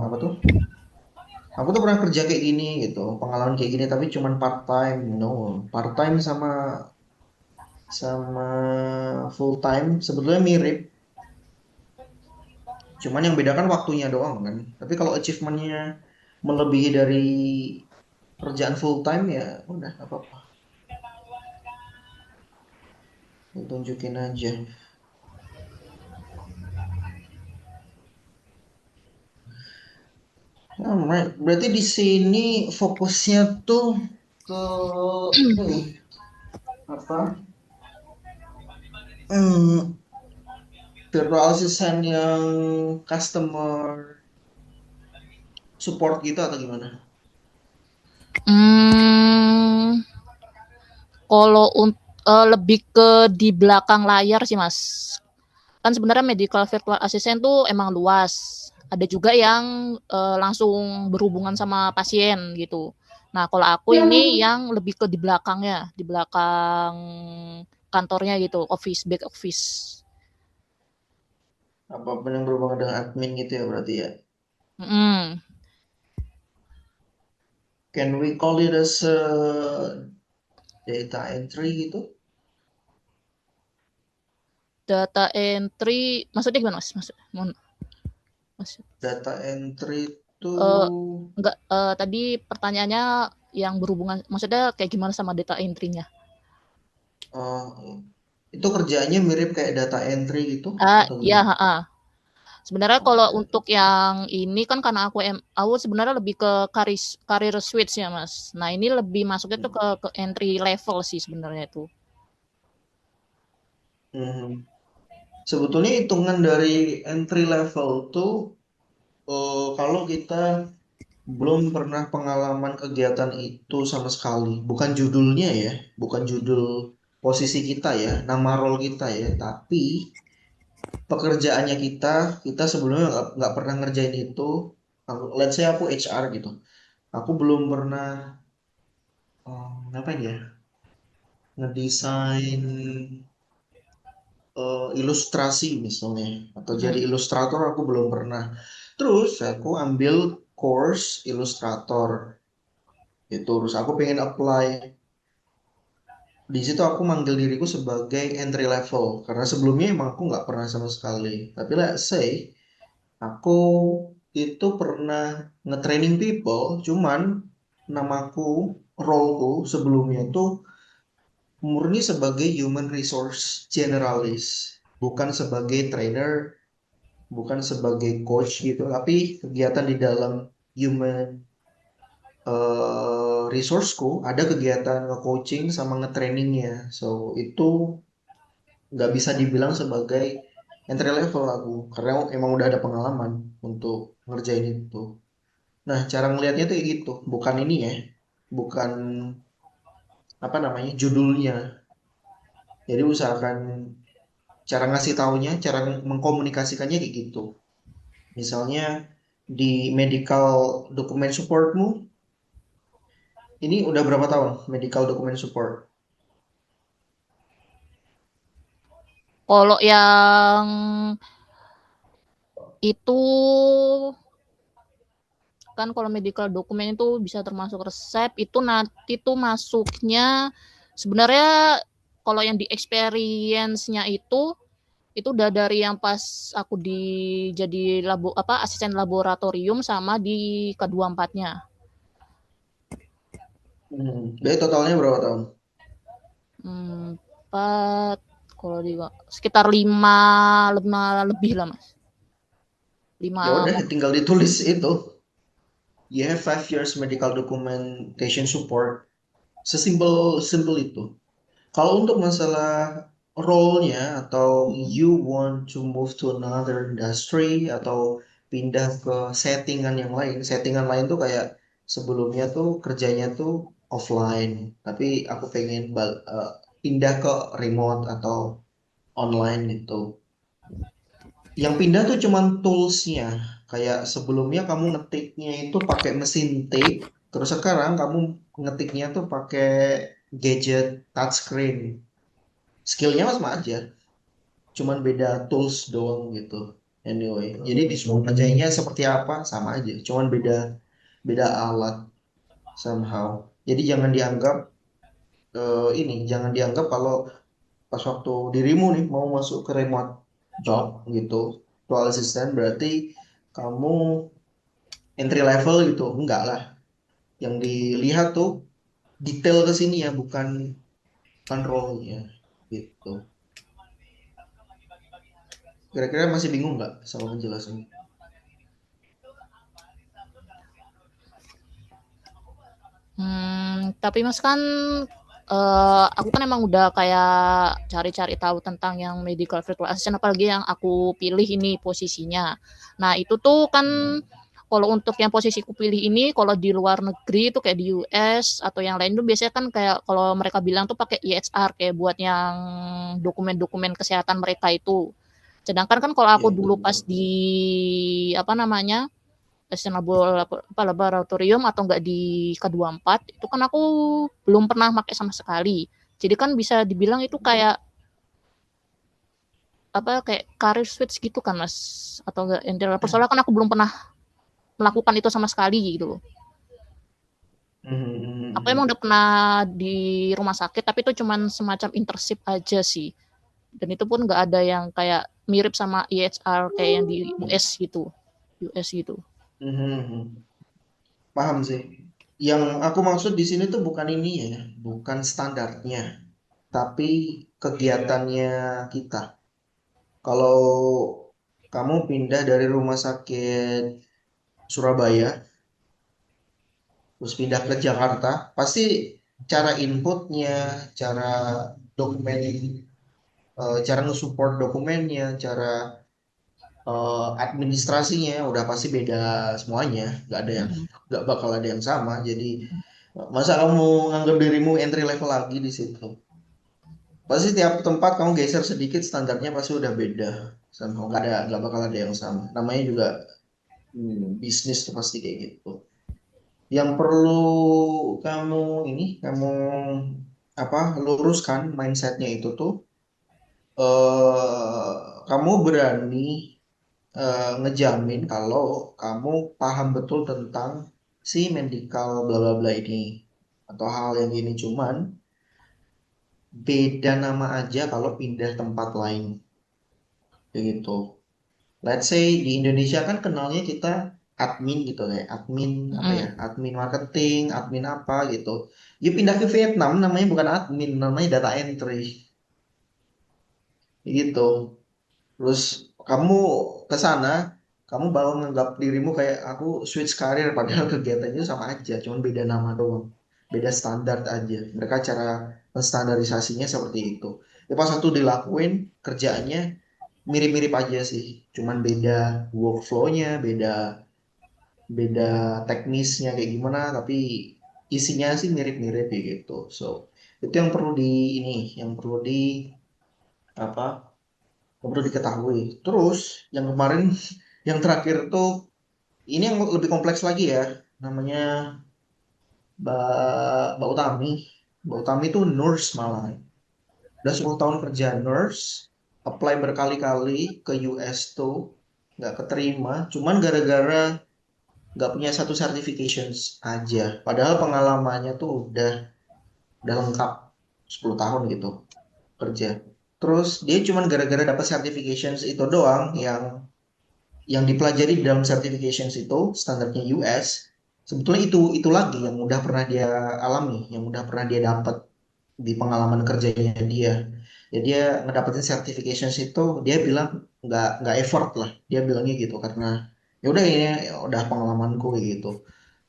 apa tuh? Aku tuh pernah kerja kayak gini gitu, pengalaman kayak gini, tapi cuman part time. No, part time sama sama full time sebetulnya mirip. Cuman yang beda kan waktunya doang kan. Tapi kalau achievementnya melebihi dari kerjaan full time ya udah nggak apa-apa. Lu tunjukin aja. Alright, berarti di sini fokusnya tuh ke ini apa? Hmm, virtual assistant yang customer support gitu atau gimana? Hmm, kalau lebih ke di belakang layar sih Mas. Kan sebenarnya medical virtual assistant tuh emang luas. Ada juga yang langsung berhubungan sama pasien gitu. Nah, kalau aku ini yang lebih ke di belakangnya, di belakang kantornya gitu, office, back office. Apapun yang berhubungan dengan admin gitu ya berarti ya. Mm. Can we call it as data entry gitu? Data entry, maksudnya gimana Mas? Maksud, Data entry itu eh, enggak, tadi pertanyaannya yang berhubungan, maksudnya kayak gimana sama data entry-nya? uh, itu kerjaannya mirip kayak data entry gitu atau Ya, gimana? sebenarnya Oh, kalau data. untuk yang ini kan karena aku sebenarnya lebih ke karir switch ya Mas. Nah ini lebih masuknya tuh ke entry level sih sebenarnya itu. Mhm. Sebetulnya hitungan dari entry level tuh kalau kita belum pernah pengalaman kegiatan itu sama sekali, bukan judulnya ya, bukan judul posisi kita ya, nama role kita ya, tapi pekerjaannya kita sebelumnya nggak pernah ngerjain itu. Let's say aku HR gitu, aku belum pernah ngapain ya, ngedesain ilustrasi misalnya, atau jadi Mm-mm. ilustrator aku belum pernah. Terus aku ambil course ilustrator itu, terus aku pengen apply. Di situ aku manggil diriku sebagai entry level karena sebelumnya emang aku nggak pernah sama sekali. Tapi let's say aku itu pernah nge-training people, cuman namaku, roleku sebelumnya tuh murni sebagai human resource generalis, bukan sebagai trainer, bukan sebagai coach gitu, tapi kegiatan di dalam human resourceku ada kegiatan nge-coaching sama nge-trainingnya. So itu nggak bisa dibilang sebagai entry level aku karena emang udah ada pengalaman untuk ngerjain itu. Nah, cara ngelihatnya tuh kayak gitu, bukan ini ya, bukan apa namanya judulnya. Jadi usahakan cara ngasih taunya, cara mengkomunikasikannya kayak gitu. Misalnya di medical document supportmu, ini udah berapa tahun medical document support? Kalau yang itu kan kalau medical dokumen itu bisa termasuk resep itu nanti tuh masuknya sebenarnya kalau yang di experience-nya itu udah dari yang pas aku jadi asisten laboratorium sama di kedua empatnya. Jadi totalnya berapa tahun? 4 kalau di sekitar 5 lima lebih lah Mas. Ya 5. udah, tinggal ditulis itu. You have 5 years medical documentation support. Sesimpel simpel itu. Kalau untuk masalah role-nya atau you want to move to another industry atau pindah ke settingan lain tuh kayak sebelumnya tuh kerjanya tuh offline, tapi aku pengen pindah ke remote atau online gitu. Yang pindah tuh cuman toolsnya. Kayak sebelumnya kamu ngetiknya itu pakai mesin tik, terus sekarang kamu ngetiknya tuh pakai gadget touchscreen. Skillnya sama aja, cuman beda tools doang gitu. Anyway, jadi disuruh kerjanya seperti apa sama aja, cuman beda beda alat somehow. Jadi jangan dianggap kalau pas waktu dirimu nih mau masuk ke remote job gitu, virtual assistant berarti kamu entry level gitu. Enggak lah. Yang dilihat tuh detail ke sini ya, bukan role-nya gitu. Kira-kira masih bingung nggak sama penjelasannya? Tapi Mas kan aku kan emang udah kayak cari-cari tahu tentang yang medical virtual assistant, apalagi yang aku pilih ini posisinya. Nah itu tuh kan kalau untuk yang posisiku pilih ini, kalau di luar negeri itu kayak di US atau yang lain tuh biasanya kan kayak kalau mereka bilang tuh pakai EHR kayak buat yang dokumen-dokumen kesehatan mereka itu. Sedangkan kan kalau aku Ya, dulu pas betul. di apa namanya sustainable laboratorium atau enggak di K24 itu kan aku belum pernah pakai sama sekali. Jadi kan bisa dibilang itu kayak apa kayak career switch gitu kan Mas atau enggak entry level soalnya kan aku belum pernah melakukan itu sama sekali gitu loh. Aku emang udah pernah di rumah sakit tapi itu cuman semacam internship aja sih. Dan itu pun nggak ada yang kayak mirip sama EHR kayak yang di US gitu. US gitu. Mhm. Paham sih. Yang aku maksud di sini tuh bukan ini ya, bukan standarnya, tapi kegiatannya kita. Kalau kamu pindah dari rumah sakit Surabaya, terus pindah ke Jakarta, pasti cara inputnya, cara dokumen, cara nge-support dokumennya, cara administrasinya udah pasti beda semuanya. Nggak ada yang, Mm-mm. nggak bakal ada yang sama. Jadi masa kamu nganggap dirimu entry level lagi di situ? Pasti tiap tempat kamu geser sedikit standarnya pasti udah beda. Sama nggak bakal ada yang sama. Namanya juga bisnis tuh pasti kayak gitu. Yang perlu kamu kamu apa luruskan mindsetnya itu tuh kamu berani ngejamin kalau kamu paham betul tentang si medical bla bla bla ini atau hal yang gini cuman beda nama aja kalau pindah tempat lain kayak gitu. Let's say di Indonesia kan kenalnya kita admin gitu kayak admin apa ya, Mm-mm. admin marketing, admin apa gitu. Ya pindah ke Vietnam namanya bukan admin, namanya data entry gitu. Terus kamu ke sana, kamu baru menganggap dirimu kayak aku switch karir padahal kegiatannya sama aja, cuman beda nama doang. Beda standar aja. Mereka cara penstandarisasinya seperti itu. Ya pas satu dilakuin kerjaannya mirip-mirip aja sih. Cuman beda workflow-nya, beda beda teknisnya kayak gimana, tapi isinya sih mirip-mirip kayak gitu. So, itu yang perlu di ini, yang perlu di apa? Yang perlu diketahui. Terus yang kemarin yang terakhir tuh ini yang lebih kompleks lagi ya. Namanya Mbak Utami. Mbak Utami tuh nurse malah. Udah 10 tahun kerja nurse, apply berkali-kali ke US tuh nggak keterima. Cuman gara-gara nggak punya satu certifications aja. Padahal pengalamannya tuh udah lengkap 10 tahun gitu kerja. Terus dia cuman gara-gara dapat certifications itu doang yang dipelajari di dalam certifications itu standarnya US sebetulnya itu lagi yang udah pernah dia alami, yang udah pernah dia dapat di pengalaman kerjanya dia. Ya dia ngedapetin certifications itu dia bilang nggak effort lah, dia bilangnya gitu karena ya udah ini ya udah pengalamanku kayak gitu.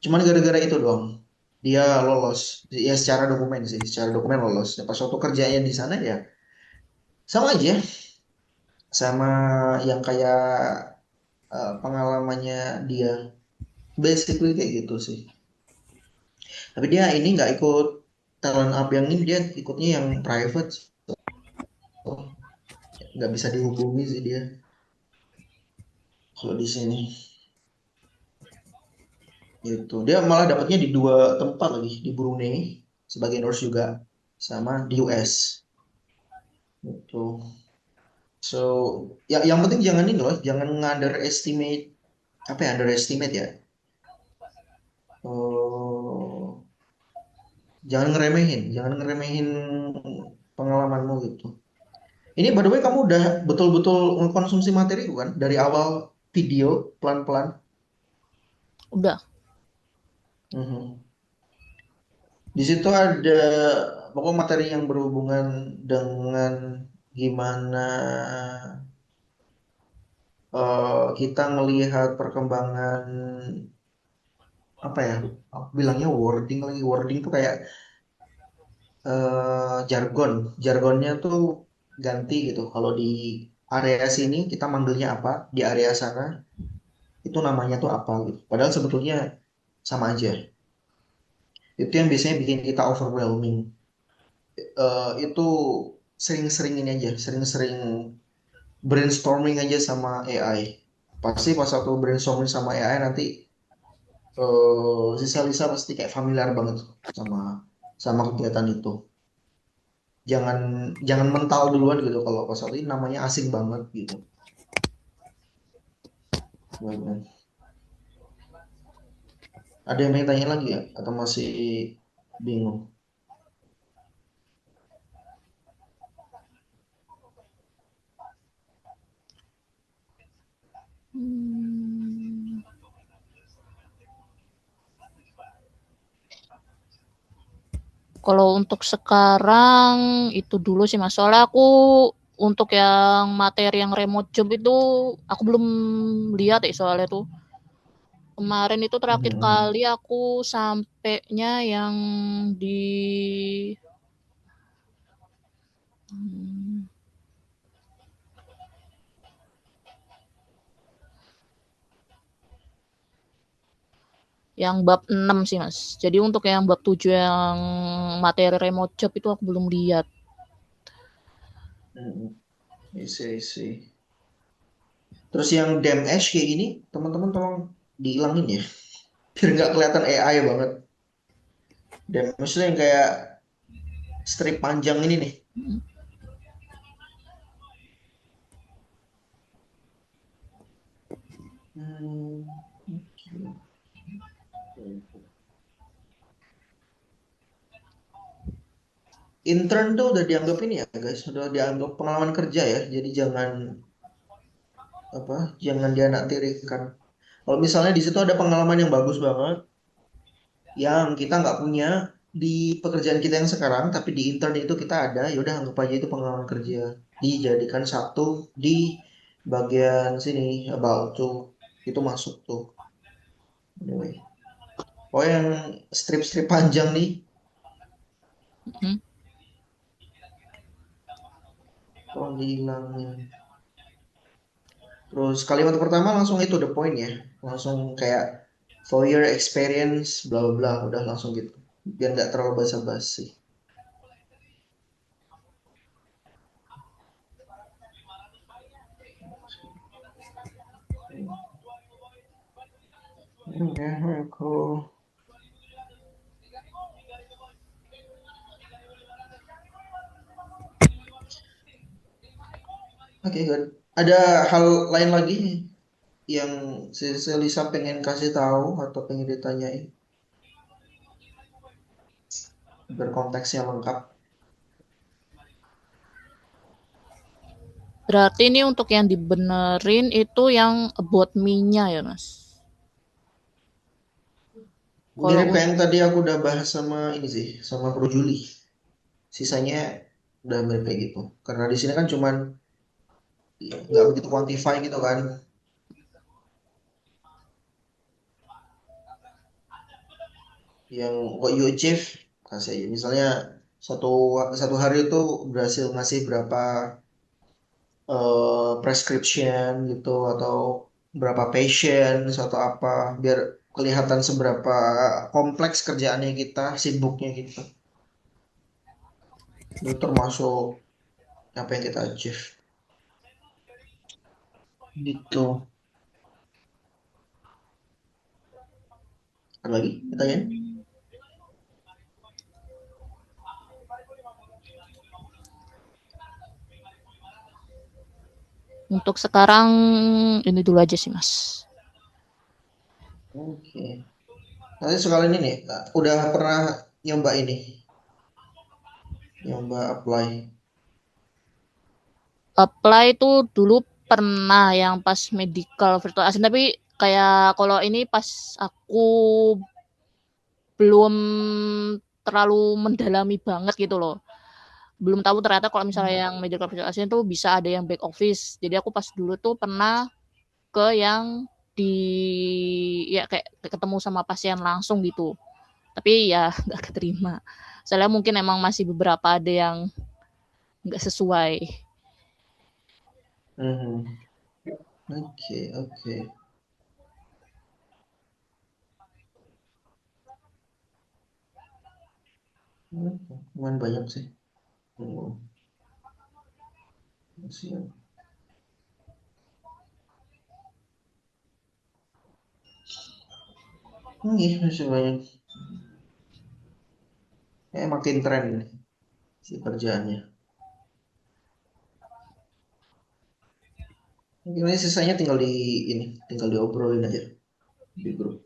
Cuman gara-gara itu doang dia lolos ya secara dokumen sih, secara dokumen lolos. Ya, pas waktu kerjanya di sana ya sama aja sama yang kayak pengalamannya dia. Basically kayak gitu sih. Tapi dia ini nggak ikut talent up yang ini, dia ikutnya yang private. Oh, nggak bisa dihubungi sih dia kalau di sini. Gitu. Dia malah dapatnya di dua tempat lagi, di Brunei sebagai nurse juga, sama di US. Gitu. So, ya yang penting jangan ini loh, jangan underestimate apa ya underestimate ya. Oh, jangan ngeremehin pengalamanmu gitu. Ini by the way kamu udah betul-betul mengkonsumsi materi kan dari awal video pelan-pelan. Udah. Mhm. Di situ ada pokok materi yang berhubungan dengan gimana kita melihat perkembangan apa ya? Aku bilangnya wording lagi. Wording tuh kayak jargon. Jargonnya tuh ganti gitu. Kalau di area sini kita manggilnya apa, di area sana itu namanya tuh apa gitu. Padahal sebetulnya sama aja. Itu yang biasanya bikin kita overwhelming. Itu sering-sering ini aja, sering-sering brainstorming aja sama AI. Pasti pas aku brainstorming sama AI nanti si Salisa pasti kayak familiar banget sama sama kegiatan itu. Jangan jangan mental duluan gitu kalau pas ini namanya asing banget gitu. Bener. Ada yang mau tanya lagi ya? Atau masih bingung? Hmm. Kalau untuk sekarang itu dulu sih Mas. Soalnya aku untuk yang materi yang remote job itu aku belum lihat ya soalnya tuh. Kemarin itu terakhir Mhm. kali aku sampainya yang di hmm, yang bab 6 sih Mas. Jadi untuk yang bab 7 yang materi remote job itu aku belum lihat. Mhm. Isi. Terus yang damage kayak gini, teman-teman tolong dihilangin ya, biar nggak kelihatan AI banget. Damage tuh yang kayak strip panjang ini nih. Hmm, oke. Intern tuh udah dianggap ini ya guys, udah dianggap pengalaman kerja ya. Jadi jangan dianaktirikan. Kalau misalnya di situ ada pengalaman yang bagus banget, yang kita nggak punya di pekerjaan kita yang sekarang, tapi di intern itu kita ada, ya udah anggap aja itu pengalaman kerja. Dijadikan satu di bagian sini about tuh itu masuk tuh. Anyway, oh yang strip-strip panjang nih, Hmm. tolong dihilangin. Terus kalimat pertama langsung itu the point ya, langsung kayak for your experience, bla bla bla, udah langsung gitu, biar nggak terlalu basa-basi. Oke, cool. Oke, good. Ada hal lain lagi yang si Lisa pengen kasih tahu atau pengen ditanyain biar konteksnya lengkap. Berarti ini untuk yang dibenerin itu yang about me-nya ya, Mas. Kalau Mirip kayak untuk yang tadi aku udah bahas sama ini sih, sama Bro Juli. Sisanya udah mirip kayak gitu. Karena di sini kan cuman ya, nggak begitu quantify gitu kan. Yang what you achieve kasih aja. Misalnya satu satu hari itu berhasil ngasih berapa prescription gitu atau berapa patient atau apa biar kelihatan seberapa kompleks kerjaannya kita, sibuknya kita. Itu termasuk apa yang kita achieve. Gitu. Ada lagi pertanyaan? untuk sekarang ini dulu aja sih, Mas. Oke. Nanti sekalian ini, udah pernah nyoba ini, nyoba apply. Apply tuh dulu pernah yang pas medical virtual assistant, tapi kayak kalau ini pas aku belum terlalu mendalami banget gitu loh. Belum tahu ternyata kalau misalnya yang medical virtual assistant tuh bisa ada yang back office. Jadi aku pas dulu tuh pernah ke yang di ya kayak ketemu sama pasien langsung gitu. Tapi ya nggak keterima. Soalnya mungkin emang masih beberapa ada yang nggak sesuai. Mhm. Oke, oke. Lumayan banyak sih. Hmm, siap. Iya, masih banyak. Makin tren nih si kerjaannya. Gimana sisanya tinggal diobrolin aja di grup.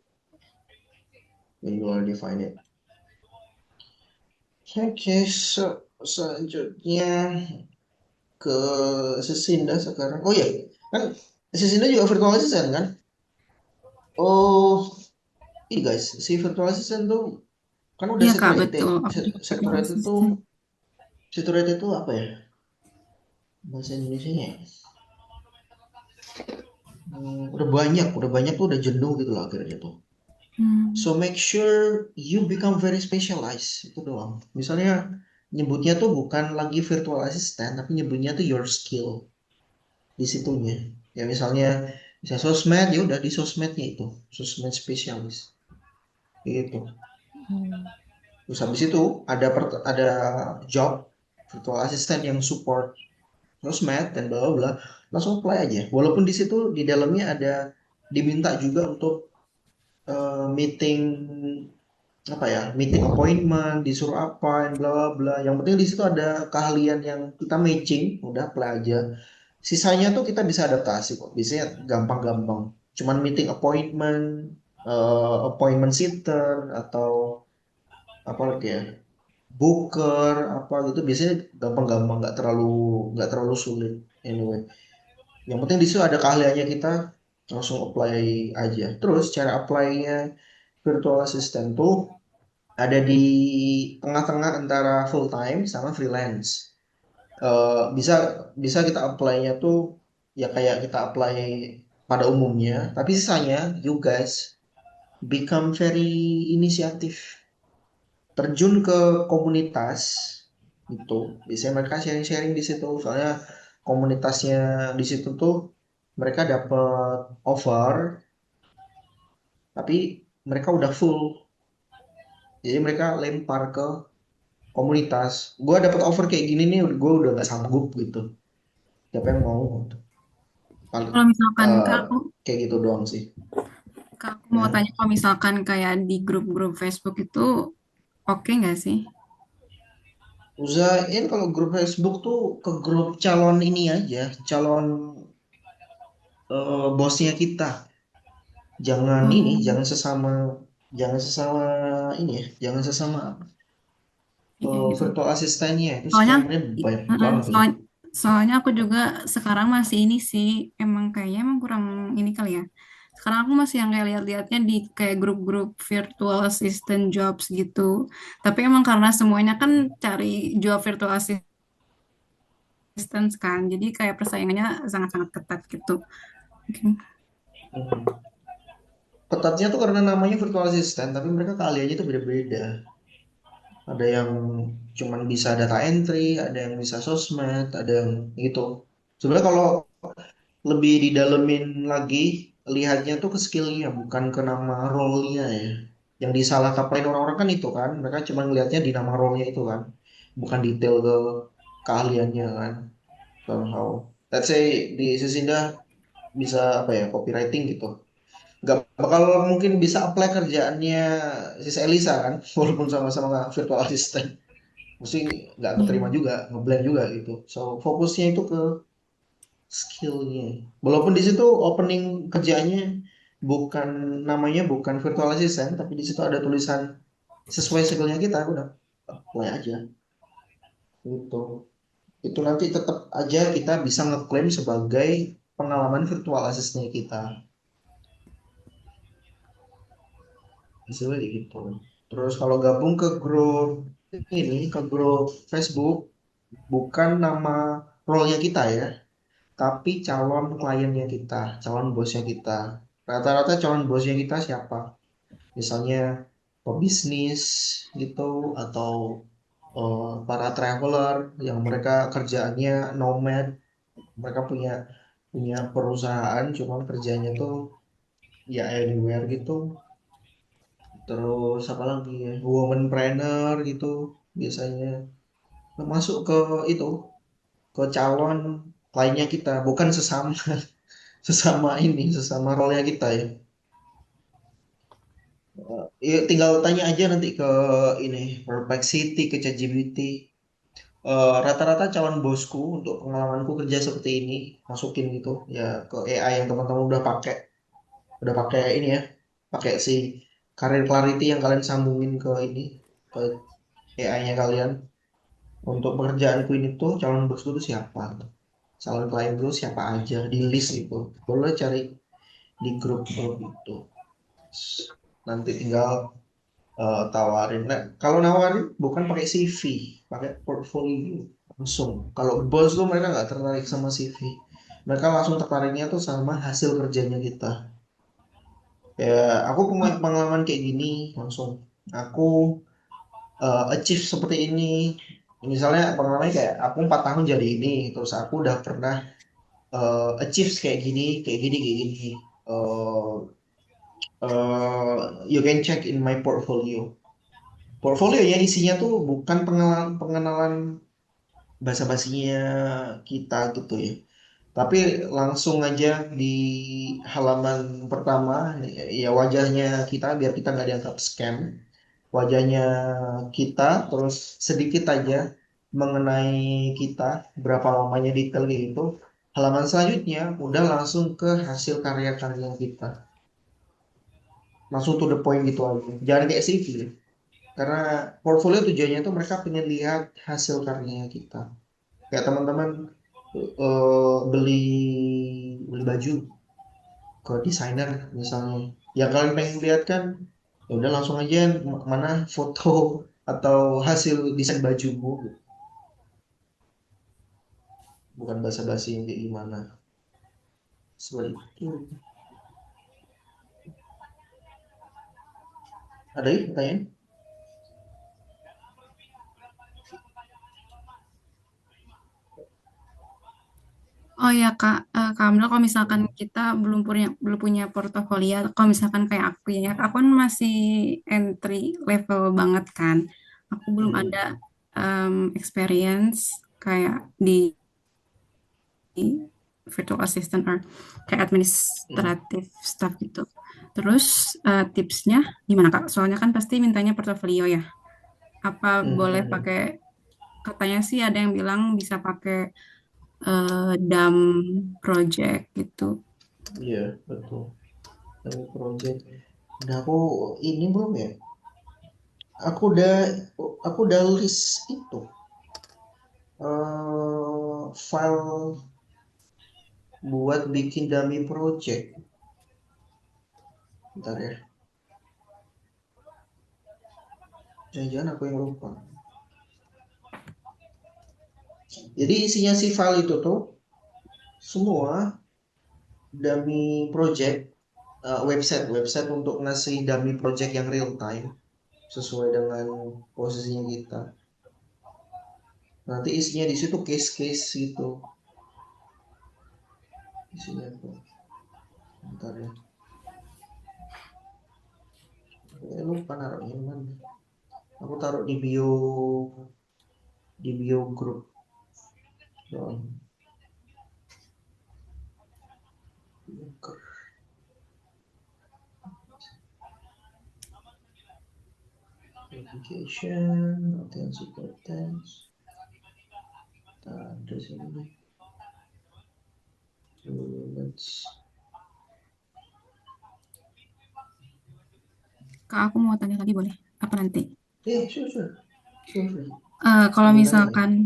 When you are define it. Oke, selanjutnya ke Sesinda sekarang. Oh iya, kan Sesinda juga virtual assistant kan? Oh, ini guys, si virtual assistant tuh kan udah Iya Kak, saturated. betul. Aku juga virtual Saturated tuh, assistant. saturated tuh apa ya? Bahasa Indonesia-nya ya? Udah banyak tuh udah jenuh gitu lah akhirnya tuh. Hmm. So make sure you become very specialized itu doang. Misalnya nyebutnya tuh bukan lagi virtual assistant, tapi nyebutnya tuh your skill di situnya. Ya misalnya bisa sosmed, ya udah di sosmednya itu, sosmed spesialis gitu. Hmm. Terus habis itu ada job virtual assistant yang support sosmed dan bla bla bla, langsung apply aja. Walaupun di situ di dalamnya ada diminta juga untuk meeting apa ya, meeting appointment, disuruh apa, bla bla bla. Yang penting di situ ada keahlian yang kita matching, udah apply aja. Sisanya tuh kita bisa adaptasi kok. Biasanya gampang-gampang. Cuman meeting appointment, appointment sitter atau apa lagi ya, booker apa gitu. Biasanya gampang-gampang, nggak terlalu sulit. Anyway, yang penting di situ ada keahliannya kita langsung apply aja. Terus cara apply-nya virtual assistant tuh ada di tengah-tengah antara full time sama freelance. Bisa bisa kita apply-nya tuh ya kayak kita apply pada umumnya, tapi sisanya you guys become very inisiatif, terjun ke komunitas gitu. Biasanya mereka sharing-sharing di situ, soalnya komunitasnya di situ tuh mereka dapat offer, tapi mereka udah full, jadi mereka lempar ke komunitas. Gue dapat offer kayak gini nih, gue udah nggak sanggup gitu. Siapa yang mau? Gitu. Paling Kalau misalkan eh, Kak, kayak gitu doang sih. aku mau Ya. tanya kalau misalkan kayak di grup-grup Facebook itu oke nggak sih? Usahain kalau grup Facebook tuh ke grup calon ini aja, calon bosnya kita. Jangan ini, Oh, jangan sesama ini ya, jangan sesama iya gitu. virtual asistennya itu Soalnya, scamnya banyak banget tuh. soalnya aku juga sekarang masih ini sih, emang kayaknya emang kurang ini kali ya. Sekarang aku masih yang kayak lihat-lihatnya di kayak grup-grup virtual assistant jobs gitu. Tapi emang karena semuanya kan cari job virtual assistant kan, jadi kayak persaingannya sangat-sangat ketat gitu. Mungkin. Mhm. Ketatnya tuh karena namanya virtual assistant, tapi mereka keahliannya tuh beda-beda. Ada yang cuman bisa data entry, ada yang bisa sosmed, ada yang gitu. Sebenarnya kalau lebih didalemin lagi, lihatnya tuh ke skillnya, bukan ke nama role-nya ya. Yang disalah kaprain orang-orang kan itu kan, mereka cuma ngelihatnya di nama role-nya itu kan, bukan detail ke keahliannya kan. Somehow, let's say di Sisinda bisa apa ya, copywriting gitu. Gak bakal mungkin bisa apply kerjaannya Sis Elisa kan, walaupun sama-sama virtual assistant. Mesti nggak keterima Iya. juga, ngeblank juga gitu. So fokusnya itu ke skillnya. Walaupun di situ opening kerjaannya bukan namanya bukan virtual assistant, tapi di situ ada tulisan sesuai skillnya kita, udah apply aja gitu. itu nanti tetap aja kita bisa ngeklaim sebagai pengalaman virtual assistant kita. Hasilnya kayak gitu. Terus kalau gabung ke grup ini, ke grup Facebook, bukan nama role-nya kita ya, tapi calon kliennya kita, calon bosnya kita. Rata-rata calon bosnya kita siapa? Misalnya pebisnis gitu, atau para traveler yang mereka kerjaannya nomad, mereka punya punya perusahaan, cuman kerjanya tuh ya anywhere gitu. Terus apa lagi ya, womanpreneur gitu biasanya. Nah, masuk ke itu, ke calon kliennya kita, bukan sesama sesama ini, sesama role-nya kita ya. Ya, tinggal tanya aja nanti ke ini Perplexity, ke ChatGPT. Rata-rata calon bosku untuk pengalamanku kerja seperti ini, masukin gitu ya ke AI yang teman-teman udah pakai ini ya, pakai si Career Clarity yang kalian sambungin ke ini, ke AI-nya kalian. Untuk pekerjaanku ini tuh calon bosku tuh siapa, calon klien gue siapa aja, di list itu boleh cari di grup-grup itu. Nanti tinggal tawarin. Nah, kalau nawarin bukan pakai CV, pakai portfolio langsung. Kalau bos tuh mereka nggak tertarik sama CV, mereka langsung tertariknya tuh sama hasil kerjanya kita. Ya, aku punya pengalaman kayak gini, langsung aku achieve seperti ini. Misalnya pengalamannya kayak aku 4 tahun jadi ini, terus aku udah pernah achieve kayak gini, kayak gini, kayak gini. Eh, you can check in my portfolio. Portfolio ya isinya tuh bukan pengenalan pengenalan basa-basinya kita gitu ya. Tapi langsung aja di halaman pertama ya wajahnya kita biar kita nggak dianggap scam. Wajahnya kita, terus sedikit aja mengenai kita, berapa lamanya detail kayak gitu. Halaman selanjutnya udah langsung ke hasil karya-karya kita. Langsung to the point gitu aja. Jangan kayak CV. Karena portfolio tujuannya tuh mereka pengen lihat hasil karyanya kita. Kayak teman-teman beli beli baju ke desainer misalnya. Yang kalian pengen lihat kan, ya udah langsung aja mana foto atau hasil desain bajumu, bukan basa-basi yang kayak gimana. Seperti itu. Ada ya pertanyaan? Oh ya Kak, Kak Amel, kalau misalkan kita belum punya portofolio, kalau misalkan kayak aku ya, aku kan masih entry level banget kan. Aku belum ada Hmm. experience kayak di virtual assistant or kayak Hmm. administrative staff gitu. Terus tipsnya gimana Kak? Soalnya kan pasti mintanya portofolio ya. Apa Hmm. boleh Hmm. Hmm. pakai, katanya sih ada yang bilang bisa pakai DAM project gitu. Iya, betul. Tapi project. Udah aku ini belum ya? Aku udah aku udah list itu file buat bikin dummy project. Bentar ya. Jangan-jangan aku yang lupa. Jadi isinya si file itu tuh semua dummy project, website untuk ngasih dummy project yang real time sesuai dengan posisinya kita. Nanti isinya di situ case-case gitu isinya tuh. Bentar ya. Lupa naruhnya mana. Aku taruh di bio grup. So, application, latihan support test. Ada sini. Let's. Kak, aku mau tanya lagi boleh? Apa nanti? Sure, sure, sure, sure. Kalau Sambil nanya ya. misalkan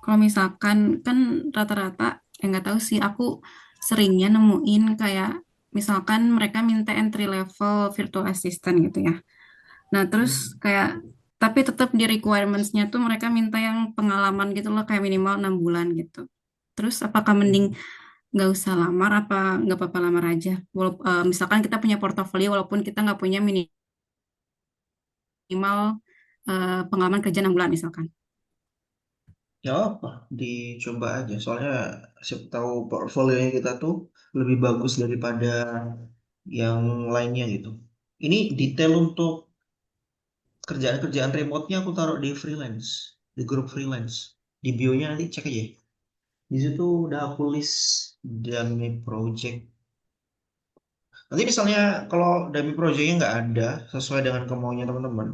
kalau misalkan kan rata-rata, nggak tahu sih, aku seringnya nemuin kayak misalkan mereka minta entry level virtual assistant gitu ya. Nah, terus Hmm. kayak tapi tetap di requirements-nya tuh mereka minta yang pengalaman gitu loh, kayak minimal 6 bulan gitu. Terus apakah mending nggak usah lamar, apa nggak apa-apa lamar aja? Misalkan kita punya portofolio walaupun kita nggak punya minimal pengalaman kerja 6 bulan misalkan. Ya apa, dicoba aja. Soalnya siapa tahu portfolionya kita tuh lebih bagus daripada yang lainnya gitu. Ini detail untuk kerjaan-kerjaan remote-nya aku taruh di freelance, di grup freelance. Di bio-nya nanti cek aja. Di situ udah aku list dummy project. Nanti misalnya kalau dummy projectnya nggak ada sesuai dengan kemauannya teman-teman,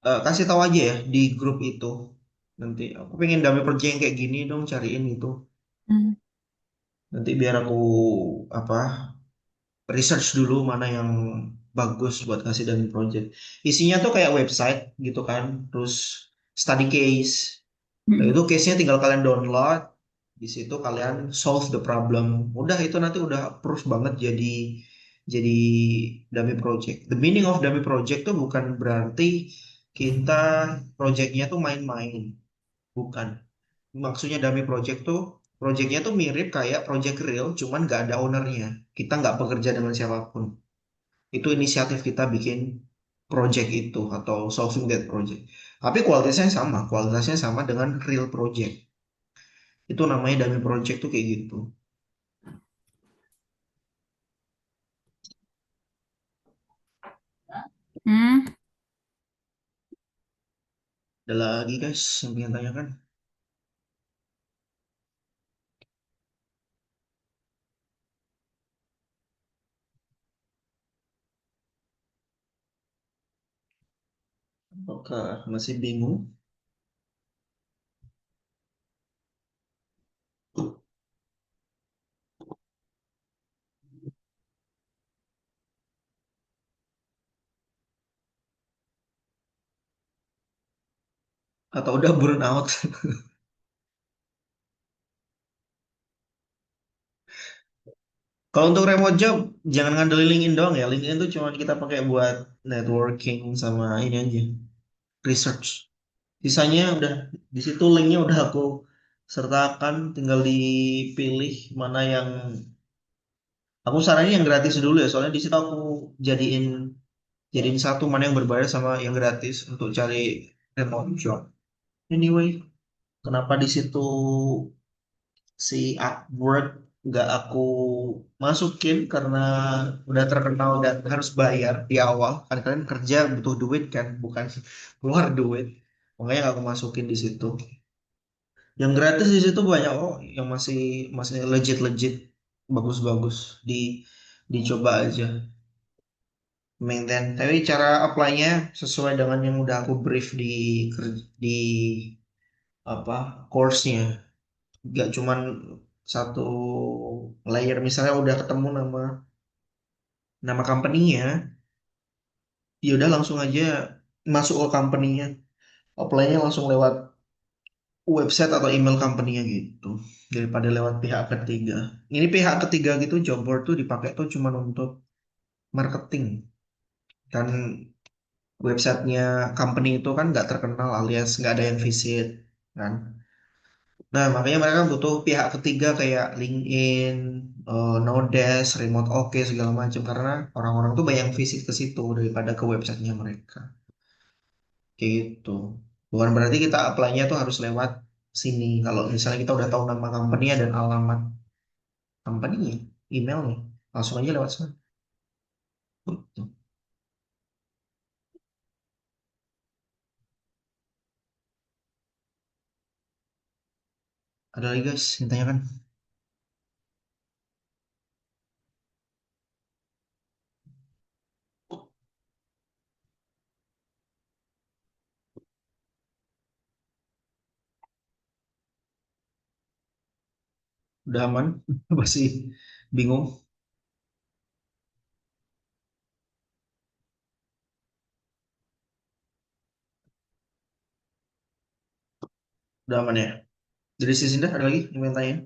kasih tahu aja ya di grup itu. Nanti aku pengen dummy project yang kayak gini dong, cariin itu. Hmm. Nanti biar aku apa research dulu mana yang bagus buat kasih dummy project. Isinya tuh kayak website gitu kan, terus study case. Nah, Mm-mm. itu case-nya tinggal kalian download, di situ kalian solve the problem. Udah itu nanti udah proof banget jadi dummy project. The meaning of dummy project tuh bukan berarti kita projectnya tuh main-main, bukan. Maksudnya dummy project tuh projectnya tuh mirip kayak project real, cuman nggak ada ownernya. Kita nggak bekerja dengan siapapun. Itu inisiatif kita bikin project itu atau solving that project. Tapi kualitasnya sama dengan real project. Itu namanya dummy project tuh kayak gitu. Hmm. Ada lagi guys yang pengen tanyakan? Apakah masih bingung? Atau udah burn out? Kalau untuk remote job, jangan ngandelin LinkedIn doang ya. LinkedIn tuh cuma kita pakai buat networking sama ini aja, research. Sisanya udah di situ linknya udah aku sertakan, tinggal dipilih mana yang aku saranin yang gratis dulu ya. Soalnya di situ aku jadiin jadiin satu mana yang berbayar sama yang gratis untuk cari remote job. Anyway, kenapa di situ si Upwork nggak aku masukin karena udah terkenal dan harus bayar di awal. Kan kalian kerja butuh duit kan, bukan keluar duit. Makanya nggak aku masukin di situ. Yang gratis di situ banyak oh, yang masih masih legit bagus-bagus dicoba aja maintain. Tapi cara apply-nya sesuai dengan yang udah aku brief di apa course-nya. Gak cuman satu layer misalnya udah ketemu nama nama company-nya, ya udah langsung aja masuk ke company-nya. Apply-nya langsung lewat website atau email company-nya gitu daripada lewat pihak ketiga. Ini pihak ketiga gitu job board tuh dipakai tuh cuman untuk marketing kan websitenya company itu kan nggak terkenal alias nggak ada yang visit kan. Nah, makanya mereka butuh pihak ketiga kayak LinkedIn, Nodesk, Remote OK segala macam karena orang-orang tuh banyak yang visit ke situ daripada ke websitenya mereka. Kayak gitu. Bukan berarti kita apply-nya tuh harus lewat sini. Kalau misalnya kita udah tahu nama company dan alamat company-nya, emailnya, langsung aja lewat sana. Gitu. Ada lagi guys, yang tanyakan. Udah aman? Masih bingung? Udah aman ya. Dari sisi Sinda ada lagi yang pengen tanya?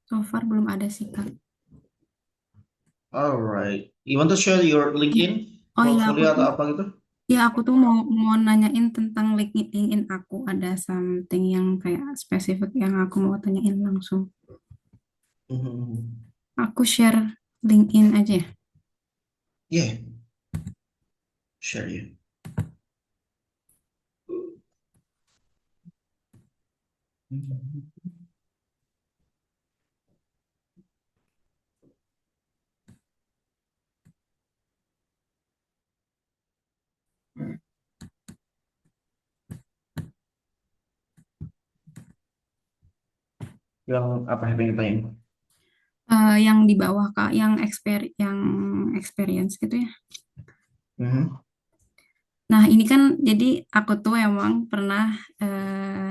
So far belum ada sih, Kak. Alright. You want to share your Iya. LinkedIn Oh iya, portfolio atau apa gitu? aku tuh mau nanyain tentang LinkedIn aku. Ada something yang kayak spesifik yang aku mau tanyain langsung. Mhm. Aku share LinkedIn aja ya. Yeah, share ya. Yang apa yang pengen tanya? Yang di bawah, Kak, yang experience gitu ya. Mhm. Nah, ini kan jadi aku tuh emang pernah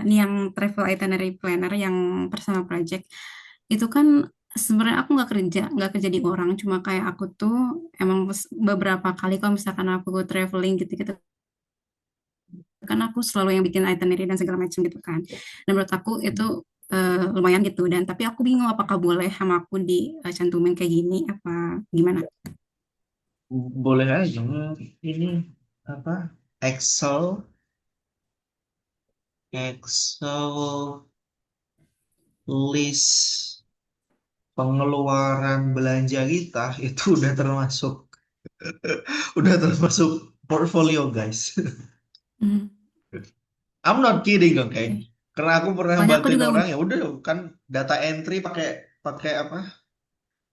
nih yang travel itinerary planner yang bersama project itu kan sebenarnya aku nggak kerja di orang, cuma kayak aku tuh emang beberapa kali kalau misalkan aku traveling gitu-gitu kan aku selalu yang bikin itinerary dan segala macam gitu kan. Dan menurut aku itu lumayan gitu, dan tapi aku bingung apakah boleh sama aku dicantumin kayak gini apa gimana. Boleh aja. Ini apa? Excel, Excel list pengeluaran belanja kita itu udah termasuk portfolio guys. Hmm, I'm not kidding, oke. oke. Karena aku pernah Soalnya aku bantuin juga orang udah. ya udah kan data entry pakai pakai apa?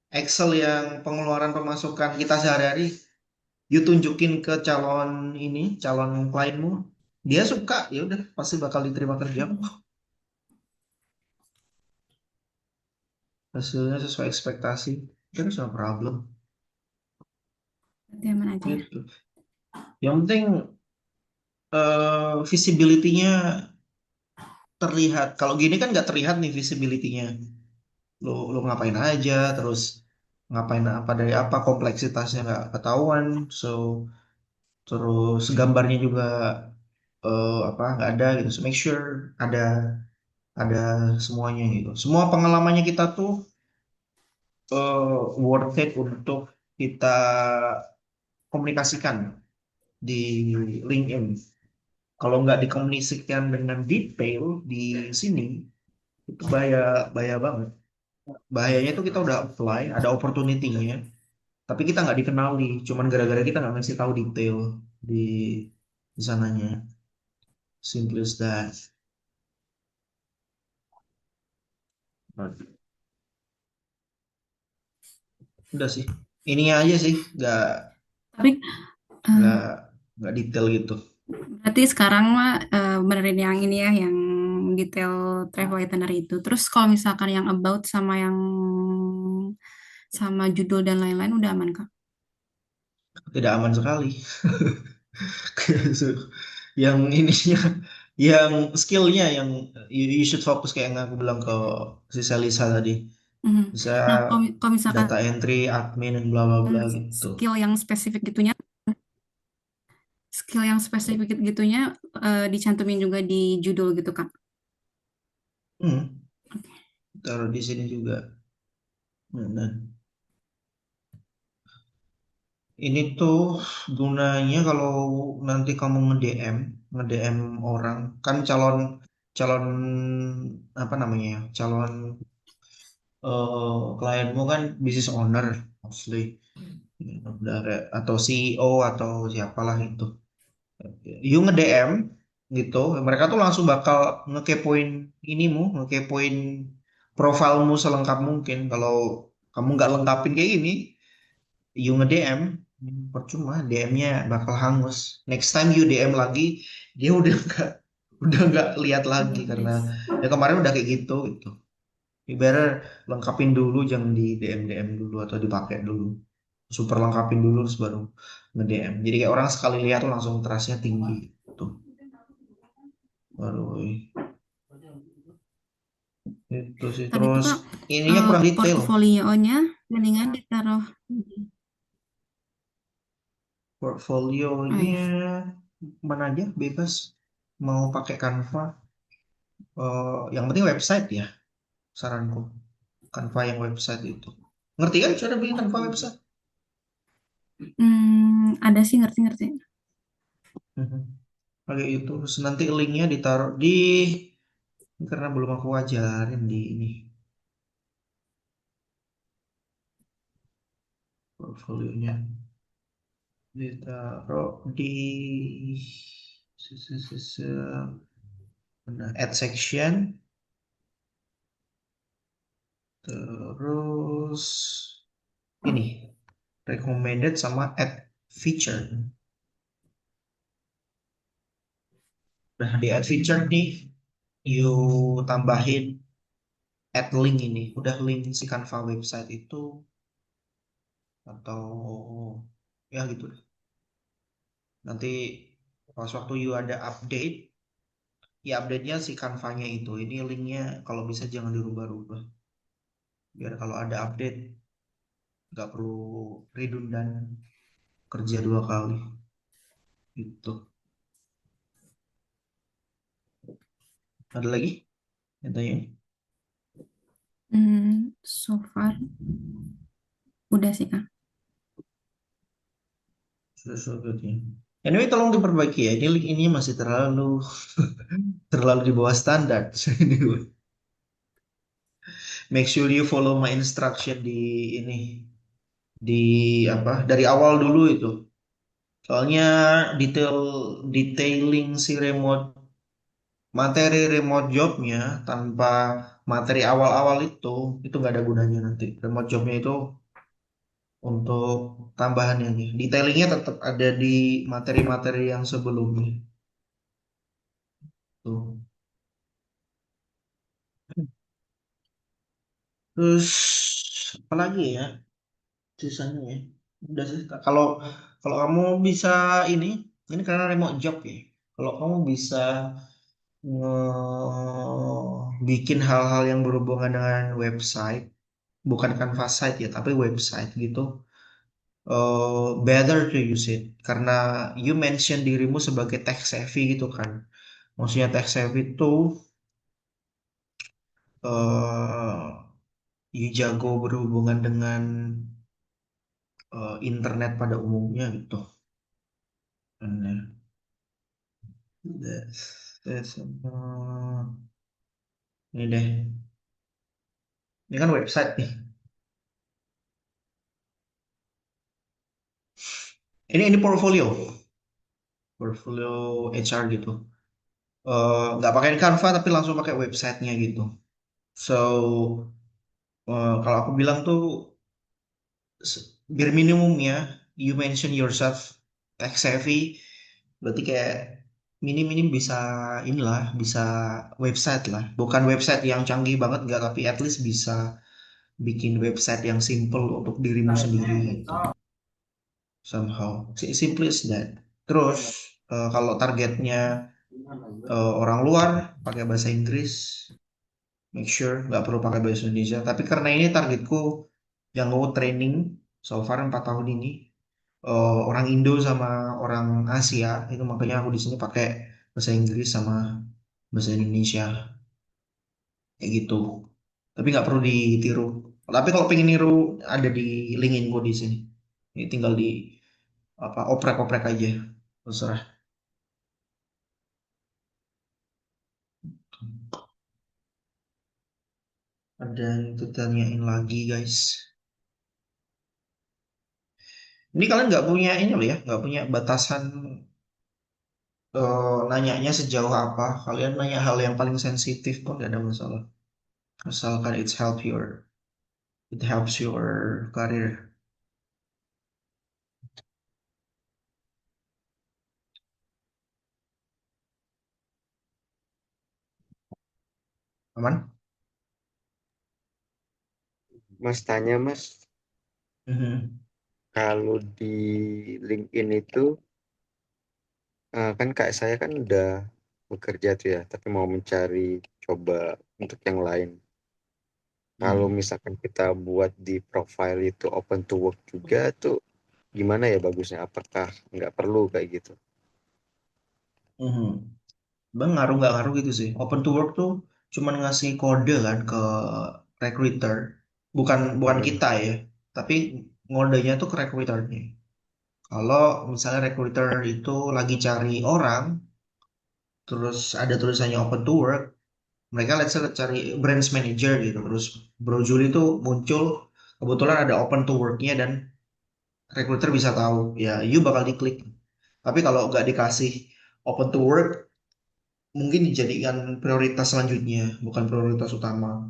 Excel yang pengeluaran pemasukan kita sehari-hari. You tunjukin ke calon klienmu. Dia suka, ya udah pasti bakal diterima kerja. Hasilnya sesuai ekspektasi. Itu no problem. Berarti aman aja ya. Gitu. Yang penting visibility-nya terlihat. Kalau gini kan nggak terlihat nih visibility-nya. Lo ngapain aja, terus ngapain apa dari apa, kompleksitasnya nggak ketahuan. So terus gambarnya juga apa nggak ada gitu. So make sure ada semuanya gitu. Semua pengalamannya kita tuh worth it untuk kita komunikasikan di LinkedIn. Kalau nggak dikomunikasikan dengan detail di sini, itu bahaya bahaya banget. Bahayanya itu kita udah apply, ada opportunity-nya, tapi kita nggak dikenali, cuman gara-gara kita nggak ngasih tahu detail di di sananya. Simple as that. Udah sih, ininya aja sih, Tapi nggak eh, nggak detail gitu. berarti sekarang mah benerin yang ini ya, yang detail travel itinerary itu. Terus kalau misalkan yang about sama judul dan lain-lain udah aman, Kak? Tidak aman sekali. Yang ininya, yang skillnya, yang you should fokus kayak yang aku bilang ke si Selisa tadi. Mhm. Bisa Nah, kalau misalkan data entry, admin, dan bla bla bla gitu. skill yang spesifik gitunya, dicantumin juga di judul gitu, Kak. Hmm, taruh di sini juga. Nah, ini tuh gunanya kalau nanti kamu nge-DM orang, kan calon calon apa namanya ya, calon klienmu kan business owner mostly. Udah atau CEO atau siapalah itu. You nge-DM gitu, mereka tuh langsung bakal ngekepoin ngekepoin profilmu selengkap mungkin. Kalau kamu nggak lengkapin kayak gini, you nge-DM, percuma, DM-nya bakal hangus. Next time you DM lagi, dia udah nggak lihat lagi karena ya kemarin udah kayak gitu gitu. You better lengkapin dulu, jangan di DM dulu atau dipakai dulu. Super lengkapin dulu terus baru nge-DM. Jadi kayak orang sekali lihat tuh langsung trustnya tinggi tuh. Baru itu sih. Tadi tuh, Terus Kak, ininya kurang detail. portofolionya mendingan ditaruh. Portfolionya mana aja bebas. Mau pakai Canva. Yang penting website ya, saranku. Canva yang website itu. Ngerti kan cara bikin Canva website? Ada sih ngerti-ngerti. Mhm. Pakai itu. Terus nanti linknya ditaruh di, karena belum aku ajarin di ini. Portfolionya. Ditaruh di add section. Terus ini recommended sama add feature. Nah, di add feature nih, you tambahin add link ini. Udah link si Canva website itu atau ya gitu. Nanti pas waktu you ada update, ya update-nya si Canva-nya itu. Ini linknya kalau bisa jangan dirubah-rubah. Biar kalau ada update nggak perlu redundant kerja 2 kali. Itu. Ada lagi yang tanya? So far udah sih Kak. Sudah. Anyway, tolong diperbaiki ya. Ini link ini masih terlalu terlalu di bawah standar. Make sure you follow my instruction di ini, di apa, dari awal dulu itu. Soalnya detailing si materi remote jobnya tanpa materi awal-awal itu nggak ada gunanya nanti. Remote jobnya itu untuk tambahannya nih. Detailingnya tetap ada di materi-materi yang sebelumnya. Tuh. Terus apa lagi ya sisanya ya? Udah sih. Kalau kalau kamu bisa ini ini karena remote job ya. Kalau kamu bisa bikin hal-hal yang berhubungan dengan website, bukan Canva site ya, tapi website gitu. Better to use it karena you mention dirimu sebagai tech savvy gitu kan. Maksudnya tech savvy itu you jago berhubungan dengan internet pada umumnya gitu. Nah, ini deh. Ini kan website nih. Ini portfolio, portfolio HR gitu. Nggak pakai Canva tapi langsung pakai websitenya gitu. So kalau aku bilang tuh bare minimumnya you mention yourself tech savvy, berarti kayak minim-minim bisa inilah, bisa website lah. Bukan website yang canggih banget nggak, tapi at least bisa bikin website yang simple untuk dirimu sendiri gitu. Somehow simple as that. Terus kalau targetnya orang luar pakai bahasa Inggris, make sure nggak perlu pakai bahasa Indonesia. Tapi karena ini targetku yang mau training so far 4 tahun ini orang Indo sama orang Asia, itu makanya aku di sini pakai bahasa Inggris sama bahasa Indonesia kayak gitu. Tapi nggak perlu ditiru. Tapi kalau pengen niru ada di link info di sini. Ini tinggal di apa oprek-oprek aja. Terserah. Ada yang ditanyain lagi guys. Ini kalian nggak punya ini loh ya, nggak punya batasan nanyanya sejauh apa. Kalian nanya hal yang paling sensitif pun nggak ada masalah. Asalkan it helps your career. Aman? Mas tanya Mas, Mhm. kalau di LinkedIn itu kan kayak saya kan udah bekerja tuh ya, tapi mau mencari coba untuk yang lain. Kalau Hmm. misalkan kita buat di profile itu open to work juga tuh, gimana ya bagusnya? Apakah nggak perlu kayak gitu? Mhm. Bang ngaruh nggak ngaruh gitu sih. Open to work tuh cuman ngasih kode kan ke recruiter. Bukan bukan Mm-mm. kita ya, tapi ngodenya tuh ke recruiternya. Kalau misalnya recruiter itu lagi cari orang, terus ada tulisannya open to work, mereka let's say cari branch manager gitu. Terus Bro Juli tuh muncul, kebetulan ada open to worknya dan recruiter bisa tahu, ya you bakal diklik. Tapi kalau nggak dikasih open to work, mungkin dijadikan prioritas selanjutnya, bukan prioritas utama.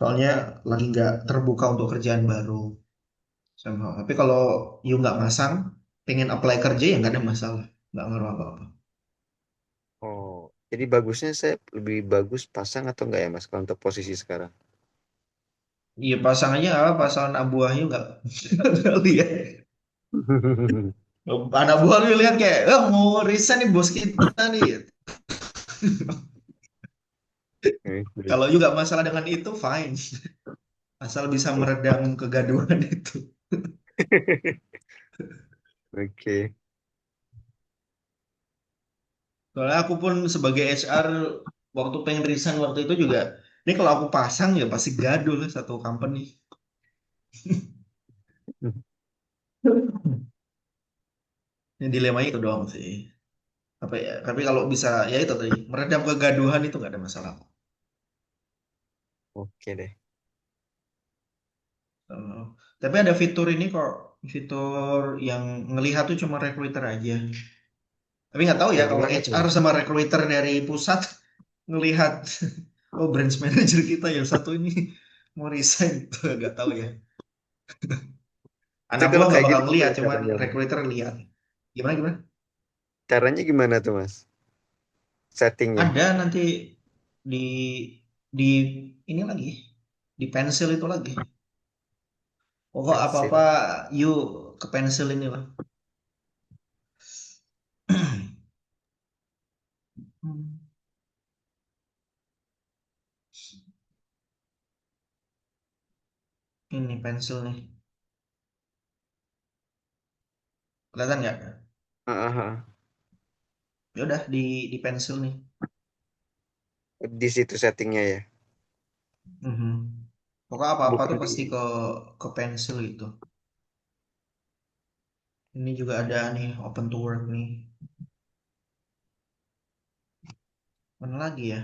Soalnya lagi nggak terbuka untuk kerjaan baru. Sama. Tapi kalau you nggak masang, pengen apply kerja ya nggak ada masalah, nggak ngaruh apa-apa. Oh, jadi bagusnya saya lebih bagus pasang atau enggak ya Mas kalau untuk posisi sekarang? Iya pasang aja nggak apa, pasangan abu ayu nggak nggak lihat. Anak buah lu lihat kayak, mau resign nih bos kita nih. Oke. Kalau juga masalah dengan itu, fine. Asal bisa meredam kegaduhan itu. Oke. Soalnya aku pun sebagai HR waktu pengen resign waktu itu juga, ini kalau aku pasang ya pasti gaduh lah satu company. Yang dilemanya itu doang sih. Apa ya? Tapi kalau bisa ya itu tadi meredam kegaduhan itu nggak ada masalah. Oke deh. Eh, tapi ada fitur ini kok, fitur yang ngelihat tuh cuma recruiter aja. Tapi nggak tahu ya Yang kalau gimana tuh HR Mas? sama recruiter dari pusat ngelihat, oh branch manager kita yang satu ini mau resign itu nggak tahu ya. Itu Anak kalau buah nggak kayak bakal gitu ngelihat, gimana cuman caranya Mas? recruiter lihat. Gimana gimana? Caranya gimana tuh Mas? Settingnya? Ada nanti di di ini lagi, di pensil itu lagi. Pokok apa-apa Pensil. yuk ke pensil ini lah. Hmm. Ini pensil nih. Kelihatan nggak? Ah, ah, ah. Ya udah di pensil nih. Di situ settingnya ya. Mhm. Pokoknya apa-apa tuh Bukan pasti di. ke pensil gitu. Ini juga ada nih open to work nih. Mana lagi ya?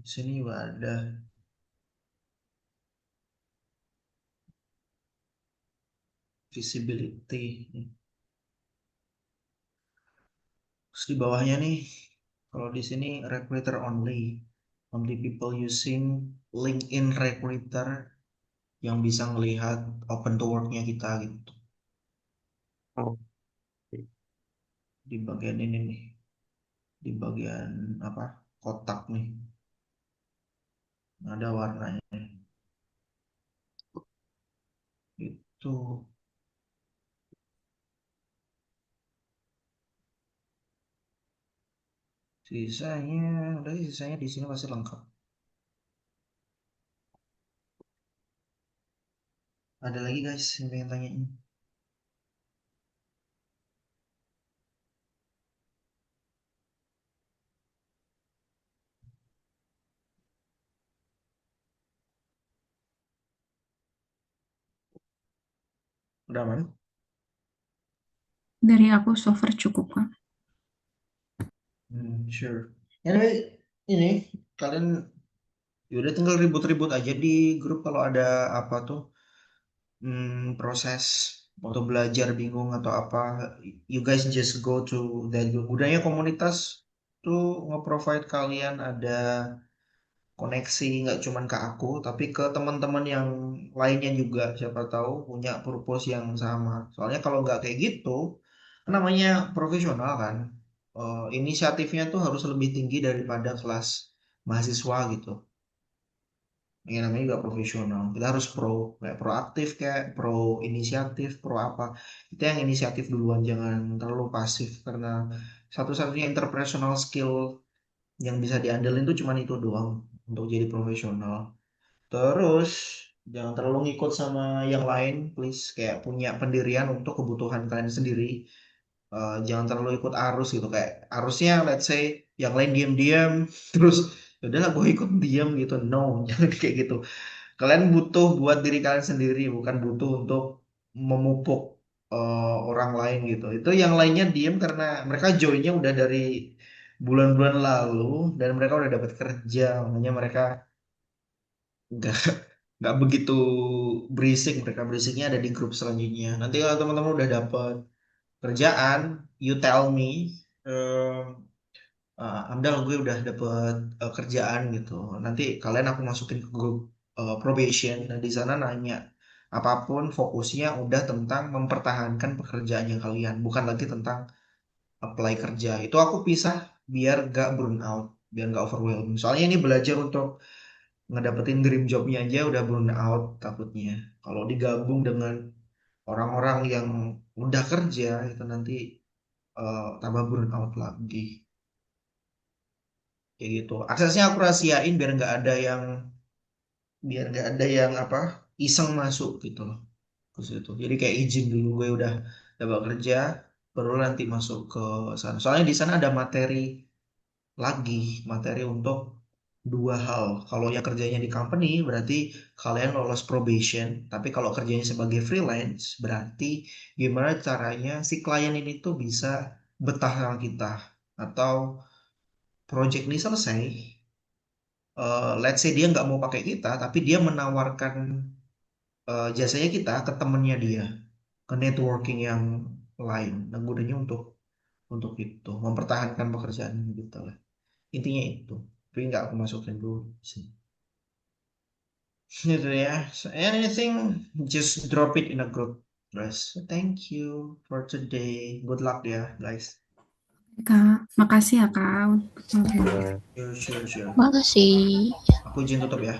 Di sini juga ada visibility. Terus di bawahnya nih, kalau di sini recruiter only. Only people using LinkedIn recruiter yang bisa melihat open to work-nya kita gitu. Oh, Di bagian ini nih, di bagian apa? Kotak nih. Ada warnanya. Itu sisanya, udah sih, sisanya di sini masih lengkap. Ada lagi guys yang pengen tanyain. Udah aman? Dari aku so far cukup, Kak. Sure. Anyway, ini kalian ya udah tinggal ribut-ribut aja di grup kalau ada apa tuh, proses waktu belajar bingung atau apa, you guys just go to that group. Udahnya komunitas tuh nge-provide kalian ada koneksi nggak cuman ke aku tapi ke teman-teman yang lainnya juga, siapa tahu punya purpose yang sama. Soalnya kalau nggak kayak gitu, namanya profesional kan, inisiatifnya tuh harus lebih tinggi daripada kelas mahasiswa gitu. Ya namanya juga profesional. Kita harus pro, kayak proaktif, kayak pro inisiatif, pro apa. Kita yang inisiatif duluan, jangan terlalu pasif karena satu-satunya interpersonal skill yang bisa diandelin tuh cuman itu doang untuk jadi profesional. Terus Jangan terlalu ngikut sama yang lain, please. Kayak punya pendirian untuk kebutuhan kalian sendiri. Jangan terlalu ikut arus gitu. Kayak arusnya, let's say, yang lain diam-diam, terus ya udahlah gue ikut diam gitu. No, jangan kayak gitu. Kalian butuh buat diri kalian sendiri, bukan butuh untuk memupuk orang lain gitu. Itu yang lainnya diem karena mereka joinnya udah dari bulan-bulan lalu dan mereka udah dapat kerja, makanya mereka nggak nggak begitu berisik. Mereka berisiknya ada di grup selanjutnya. Nanti kalau teman-teman udah dapat kerjaan, you tell me. eh, Amdal gue udah dapet kerjaan gitu. Nanti kalian aku masukin ke grup probation. Nah di sana nanya apapun fokusnya udah tentang mempertahankan pekerjaannya kalian, bukan lagi tentang apply kerja. Itu aku pisah biar gak burn out, biar gak overwhelming. Soalnya ini belajar untuk ngedapetin dream jobnya aja udah burn out takutnya. Kalau digabung dengan orang-orang yang udah kerja itu nanti tambah burn out lagi. Kayak gitu. Aksesnya aku rahasiain biar nggak ada yang apa iseng masuk gitu loh ke situ. Jadi kayak izin dulu gue udah dapat kerja, baru nanti masuk ke sana. Soalnya di sana ada materi untuk dua hal. Kalau yang kerjanya di company berarti kalian lolos probation, tapi kalau kerjanya sebagai freelance berarti gimana caranya si klien ini tuh bisa betah sama kita atau project ini selesai, let's say dia nggak mau pakai kita, tapi dia menawarkan jasanya kita ke temennya dia, ke networking yang lain. Nah, gunanya untuk itu, mempertahankan pekerjaan gitu lah. Intinya itu. Tapi nggak aku masukin dulu sih. Itu ya. So, anything, just drop it in a group. Guys, thank you for today. Good luck ya, guys. Kak, makasih ya Kak. Oke. Ya. Sure, sure, sure. Makasih. Aku izin tutup ya.